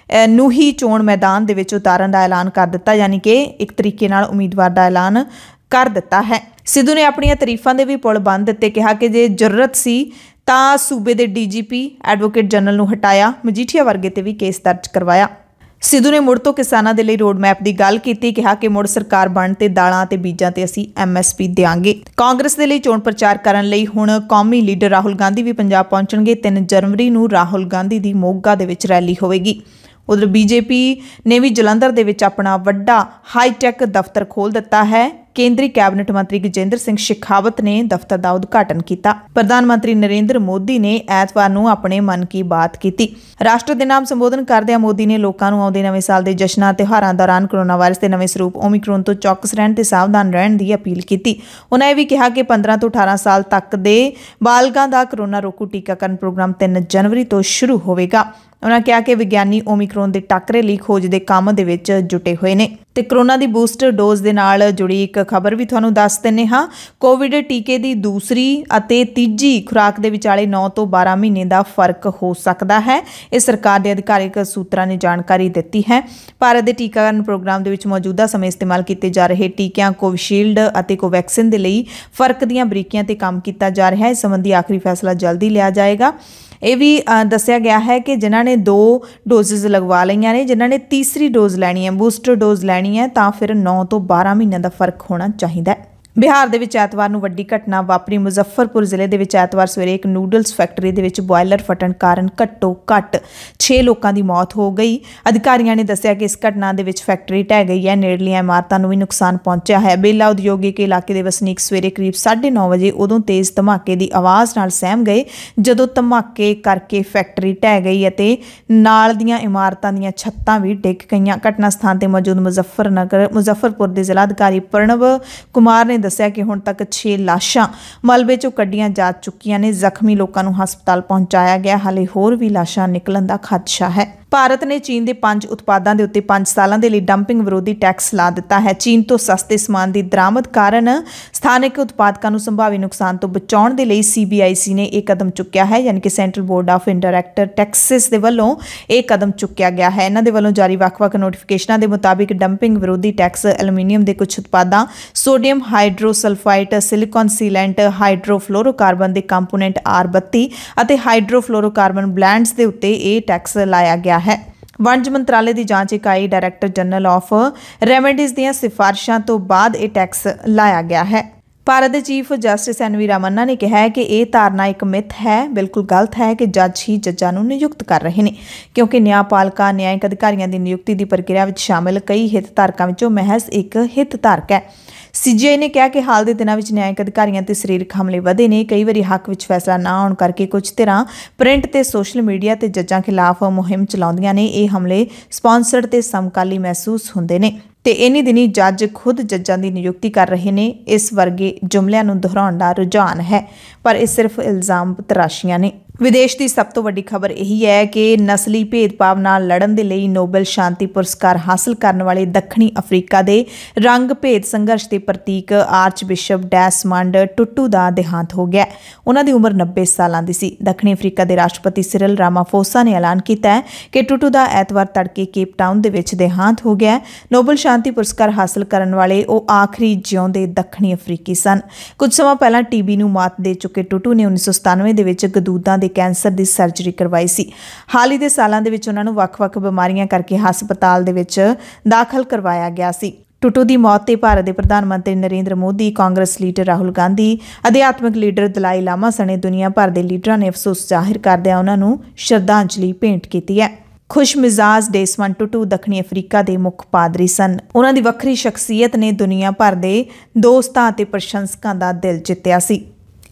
ਨੂੰ ਹੀ ਚੋਣ ਮੈਦਾਨ ਦੇ ਵਿੱਚ ਉਤਾਰਨ ਦਾ ਐਲਾਨ ਕਰ ਦਿੱਤਾ, ਯਾਨੀ ਕਿ ਇੱਕ ਤਰੀਕੇ ਨਾਲ ਉਮੀਦਵਾਰ ਦਾ ਐਲਾਨ ਕਰ ਦਿੱਤਾ ਹੈ। ਸਿੱਧੂ ਨੇ ਆਪਣੀਆਂ ਤਾਰੀਫਾਂ ਦੇ ਵੀ ਪੁਲ ਬੰਨ੍ਹ ਦਿੱਤੇ, ਕਿਹਾ ਕਿ ਜੇ ਜ਼ਰੂਰਤ ਸੀ ਤਾਂ ਸੂਬੇ ਦੇ DGP ਐਡਵੋਕੇਟ ਜਨਰਲ ਨੂੰ ਹਟਾਇਆ, ਮਜੀਠੀਆ ਵਰਗੇ ਤੇ ਵੀ ਕੇਸ ਦਰਜ ਕਰਵਾਇਆ। सिद्धू ने मुड़ तो किसानों के लिए रोड मैप की गल की, कहा कि मुड़ सरकार बन ते दालां ते बीजां ते असीं MSP देंगे। कांग्रेस के लिए चोण प्रचार करने लई हुण कौमी लीडर राहुल गांधी भी पंजाब पहुंचणगे। 3 जनवरी नूं राहुल गांधी की मोगा दे विच रैली होवेगी। उधर BJP ने भी जलंधर दे विच अपना वड्डा हाईटैक दफ्तर खोल दिता है। केंद्रीय कैबिनेट मंत्री गजेंद्र सिंह शेखावत ने दफ्तर का उद्घाटन किया। प्रधानमंत्री नरेंद्र मोदी ने ऐतवार नूं अपने मन की बात की। राष्ट्र के नाम संबोधन करदे मोदी ने लोगों नूं आउंदे नवें साल के जश्नां त्योहारां दौरान कोरोना वायरस के नवें स्वरूप ओमिक्रॉन तो चौकस रहण ते सावधान रहण की अपील की। उन्होंने भी कहा कि 15 तो 18 साल तक के बालगां का कोरोना रोकू टीकाकरण प्रोग्राम 3 जनवरी तो शुरू होवेगा। उन्होंने कहा कि विग्यानी ओमिक्रॉन के टाकरे लई खोज के काम दे विच जुटे हुए ने। ते कोरोना की बूस्टर डोज के नाल जुड़ी एक खबर भी तुहानूं दस दिंदे हां। कोविड टीके की दूसरी अते तीजी खुराक के विचाले 9 तो 12 महीने का फर्क हो सकता है। इस सरकार के अधिकारिक सूत्रां ने जानकारी दी है। भारत के टीकाकरण प्रोग्राम के मौजूदा समय इस्तेमाल किए जा रहे टीकियां कोविशील्ड अते कोवैक्सीन के लिए फर्क दीयां बरीकियां ते काम किया जा रहा है। इस संबंधी आखिरी फैसला जल्दी लिया जाएगा। ये भी दस्सिया गया है कि जिन्हों ने 2 डोजेज लगवा लिया ने, जिन्होंने तीसरी डोज लैनी है, बूस्टर डोज लैनी है, तो फिर 9 तो 12 महीनों का फर्क होना चाहिए। बिहार के ऐतवार नूं वड्डी घटना वापरी। मुजफ्फरपुर जिले के ऐतवार सवेरे एक नूडल्स फैक्टरी के बॉयलर फटन कारण घट्टो घट्ट 6 लोगों की मौत हो गई। अधिकारियों ने दस्सिया कि इस घटना के फैक्टरी ढह गई है, नेड़लियां इमारतों को भी नुकसान पहुंचा है। बेला उद्योगिक इलाके के वसनीक सवेरे करीब 9:30 बजे उदों तेज़ धमाके की आवाज़ नाल सहम गए जदों धमाके करके फैक्टरी ढह गई अते नाल दीयां इमारतां दीयां छत्तां भी डिग गईयां। घटना स्थान पर मौजूद मुजफ्फरपुर के जिला अधिकारी प्रणव कुमार ने दस्सिया कि हुण तक 6 लाशां मलबे चों कड्ढियां जा चुकीआं ने। जख्मी लोगों को हस्पताल पहुंचाया गया, हाले होर भी लाशां निकलण दा खदशा है। ਭਾਰਤ ਨੇ ਚੀਨ ਦੇ 5 ਉਤਪਾਦਾਂ ਦੇ ਉੱਤੇ 5 ਸਾਲਾਂ ਦੇ ਲਈ ਡੰਪਿੰਗ ਵਿਰੋਧੀ ਟੈਕਸ ਲਾ ਦਿੱਤਾ ਹੈ। ਚੀਨ ਤੋਂ ਸਸਤੇ ਸਮਾਨ ਦੀ ਦਰਾਮਦ ਕਾਰਨ ਸਥਾਨਕ ਉਤਪਾਦਕਾਂ ਨੂੰ ਸੰਭਾਵੀ ਨੁਕਸਾਨ ਤੋਂ ਬਚਾਉਣ ਦੇ ਲਈ CBIC ਨੇ ਇਹ ਕਦਮ ਚੁੱਕਿਆ ਹੈ, ਯਾਨੀ ਕਿ central board of indirect Texas ਦੇ ਵੱਲੋਂ ਇਹ ਕਦਮ ਚੁੱਕਿਆ ਗਿਆ ਹੈ। ਇਹਨਾਂ ਦੇ ਵੱਲੋਂ ਜਾਰੀ ਵੱਖ-ਵੱਖ ਨੋਟੀਫਿਕੇਸ਼ਨਾਂ ਦੇ ਮੁਤਾਬਿਕ ਡੰਪਿੰਗ ਵਿਰੋਧੀ ਟੈਕਸ ਐਲੂਮੀਨੀਅਮ ਦੇ ਕੁਝ ਉਤਪਾਦਾਂ, ਸੋਡੀਅਮ ਹਾਈਡਰੋਸਲਫਾਈਟ, ਸਿਲੀਕॉन ਸੀਲੈਂਟ, ਹਾਈਡਰੋਫਲੋਰੋਕਾਰਬਨ ਦੇ ਕੰਪੋਨੈਂਟ R32 ਅਤੇ ਹਾਈਡਰੋਫਲੋਰੋਕਾਰਬਨ ਬਲੈਂਡਸ ਦੇ ਉੱਤੇ ਇਹ ਟੈਕਸ ਲਾਇਆ ਗਿਆ ਹੈ। ਵਣਜ ਮੰਤਰਾਲੇ ਦੀ ਜਾਂਚ ਇਕਾਈ ਡਾਇਰੈਕਟਰ ਜਨਰਲ ਆਫ ਰੈਮੇਡੀਜ਼ ਦੀਆਂ ਸਿਫਾਰਿਸ਼ਾਂ ਤੋਂ ਬਾਅਦ ਇਹ ਟੈਕਸ ਲਾਇਆ ਗਿਆ ਹੈ। ਭਾਰਤ ਦੇ ਚੀਫ ਜਸਟਿਸ NV ਰਾਮੰਨਾ ਨੇ ਕਿਹਾ ਹੈ ਕਿ ਇਹ ਧਾਰਨਾ ਇੱਕ ਮਿੱਥ ਹੈ, ਬਿਲਕੁਲ ਗਲਤ ਹੈ ਕਿ ਜੱਜ ਹੀ ਜੱਜਾਂ ਨੂੰ ਨਿਯੁਕਤ ਕਰ ਰਹੇ ਨੇ, ਕਿਉਂਕਿ ਨਿਆਂਪਾਲਕਾਂ ਨਿਆਇਕ ਅਧਿਕਾਰੀਆਂ ਦੀ ਨਿਯੁਕਤੀ ਦੀ ਪ੍ਰਕਿਰਿਆ ਵਿੱਚ ਸ਼ਾਮਿਲ ਕਈ ਹਿੱਤਧਾਰਕਾਂ ਵਿੱਚੋਂ ਮਹਿਜ਼ ਇੱਕ ਹਿੱਤਧਾਰਕ ਹੈ। CJI ਨੇ ਕਿਹਾ ਕਿ ਹਾਲ ਦੇ ਦਿਨਾਂ ਵਿੱਚ ਨਿਆਇਕ ਅਧਿਕਾਰੀਆਂ ਤੇ ਸਰੀਰਕ ਹਮਲੇ ਵਧੇ ਨੇ। ਕਈ ਵਾਰੀ ਹੱਕ ਵਿੱਚ ਫੈਸਲਾ ਨਾ ਆਉਣ ਕਰਕੇ ਕੁਝ ਧਿਰਾਂ ਪ੍ਰਿੰਟ ਤੇ ਸੋਸ਼ਲ ਮੀਡੀਆ ਤੇ ਜੱਜਾਂ ਖਿਲਾਫ ਮੁਹਿੰਮ ਚਲਾਉਂਦੀਆਂ ਨੇ। ਇਹ ਹਮਲੇ ਸਪਾਂਸਰਡ ਤੇ ਸਮਕਾਲੀ ਮਹਿਸੂਸ ਹੁੰਦੇ ਨੇ ਤੇ ਇਨੀ ਦਿਨੀ ਜੱਜ ਖੁਦ ਜੱਜਾਂ ਦੀ ਨਿਯੁਕਤੀ ਕਰ ਰਹੇ ਨੇ। ਇਸ ਵਰਗੇ ਜੁਮਲਿਆਂ ਨੂੰ ਦੁਹਰਾਉਣ ਦਾ ਰੁਝਾਨ ਹੈ, ਪਰ ਇਹ ਸਿਰਫ ਇਲਜ਼ਾਮ ਤਰਾਸ਼ੀਆਂ ਨੇ। ਵਿਦੇਸ਼ ਦੀ ਸਭ ਤੋਂ ਵੱਡੀ ਖਬਰ ਇਹੀ ਹੈ ਕਿ ਨਸਲੀ ਭੇਦਭਾਵ ਨਾਲ ਲੜਨ ਦੇ ਲਈ ਨੋਬਲ ਸ਼ਾਂਤੀ ਪੁਰਸਕਾਰ ਹਾਸਲ ਕਰਨ ਵਾਲੇ ਦੱਖਣੀ ਅਫਰੀਕਾ ਦੇ ਰੰਗ ਭੇਦ ਸੰਘਰਸ਼ ਦੇ ਪ੍ਰਤੀਕ ਆਰਚ ਬਿਸ਼ਪ ਡੈਸਮੰਡ ਟੁਟੂ ਦਾ ਦੇਹਾਂਤ ਹੋ ਗਿਆ। ਉਹਨਾਂ ਦੀ ਉਮਰ 90 ਸਾਲਾਂ ਦੀ ਸੀ। ਦੱਖਣੀ ਅਫਰੀਕਾ ਦੇ ਰਾਸ਼ਟਰਪਤੀ ਸਿਰਲ ਰਾਮਾਫੋਸਾ ਨੇ ਐਲਾਨ ਕੀਤਾ ਹੈ ਕਿ ਟੁਟੂ ਦਾ ਐਤਵਾਰ ਤੜਕੇ ਕੇਪ ਟਾਊਨ ਦੇ ਵਿੱਚ ਦੇਹਾਂਤ ਹੋ ਗਿਆ। ਨੋਬਲ ਸ਼ਾਂਤੀ ਪੁਰਸਕਾਰ ਹਾਸਲ ਕਰਨ ਵਾਲੇ ਉਹ ਆਖਰੀ ਜਿਉਂਦੇ ਦੱਖਣੀ ਅਫਰੀਕੀ ਸਨ। ਕੁਝ ਸਮਾਂ ਪਹਿਲਾਂ TB ਨੂੰ ਮਾਤ ਦੇ ਚੁੱਕੇ ਟੁਟੂ ਨੇ 1997 ਦੇ ਵਿੱਚ ਗਦੂਦਾਂ ਦੇ ਕੈਂਸਰ ਦੀ ਸਰਜਰੀ ਕਰਵਾਈ ਸੀ। ਹਾਲ ਹੀ ਦੇ ਸਾਲਾਂ ਦੇ ਵਿੱਚ ਉਹਨਾਂ ਨੂੰ ਵੱਖ-ਵੱਖ ਬਿਮਾਰੀਆਂ ਕਰਕੇ ਹਸਪਤਾਲ ਦੇ ਵਿੱਚ ਦਾਖਲ ਕਰਵਾਇਆ ਗਿਆ ਸੀ। ਟੁਟੂ ਦੀ ਮੌਤ ਤੇ ਭਾਰਤ ਦੇ ਪ੍ਰਧਾਨ ਮੰਤਰੀ ਨਰਿੰਦਰ ਮੋਦੀ, ਕਾਂਗਰਸ ਲੀਡਰ ਰਾਹੁਲ ਗਾਂਧੀ, ਅਧਿਆਤਮਿਕ ਲੀਡਰ ਦਲਾਈ ਲਾਮਾ ਸਣੇ ਦੁਨੀਆ ਭਰ ਦੇ ਲੀਡਰਾਂ ਨੇ ਅਫਸੋਸ ਜ਼ਾਹਿਰ ਕਰਦਿਆਂ ਉਹਨਾਂ ਨੂੰ ਸ਼ਰਧਾਂਜਲੀ ਭੇਂਟ ਕੀਤੀ ਹੈ। ਖੁਸ਼ ਮਿਜ਼ਾਜ ਡੈਸਮੰਡ ਟੁਟੂ ਦੱਖਣੀ ਅਫਰੀਕਾ ਦੇ ਮੁੱਖ ਪਾਦਰੀ ਸਨ। ਉਹਨਾਂ ਦੀ ਵੱਖਰੀ ਸ਼ਖਸੀਅਤ ਨੇ ਦੁਨੀਆ ਭਰ ਦੇ ਦੋਸਤਾਂ ਅਤੇ ਪ੍ਰਸ਼ੰਸਕਾਂ ਦਾ ਦਿਲ ਜਿੱਤਿਆ ਸੀ।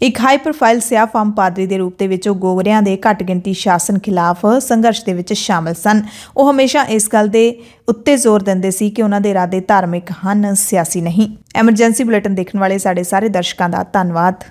ਇੱਕ ਹਾਈ ਪ੍ਰੋਫਾਈਲ ਸਿਆਹ ਫਾਰਮ ਪਾਦਰੀ ਦੇ ਰੂਪ ਦੇ ਵਿੱਚ ਉਹ ਗੋਰਿਆਂ ਦੇ ਘੱਟ ਗਿਣਤੀ ਸ਼ਾਸਨ ਖਿਲਾਫ ਸੰਘਰਸ਼ ਦੇ ਵਿੱਚ ਸ਼ਾਮਲ ਸਨ। ਉਹ ਹਮੇਸ਼ਾ ਇਸ ਗੱਲ ਦੇ ਉੱਤੇ ਜ਼ੋਰ ਦਿੰਦੇ ਸੀ ਕਿ ਉਹਨਾਂ ਦੇ ਇਰਾਦੇ ਧਾਰਮਿਕ ਹਨ, ਸਿਆਸੀ ਨਹੀਂ। ਐਮਰਜੈਂਸੀ ਬੁਲੇਟਿਨ ਦੇਖਣ ਵਾਲੇ ਸਾਡੇ ਸਾਰੇ ਦਰਸ਼ਕਾਂ ਦਾ ਧੰਨਵਾਦ।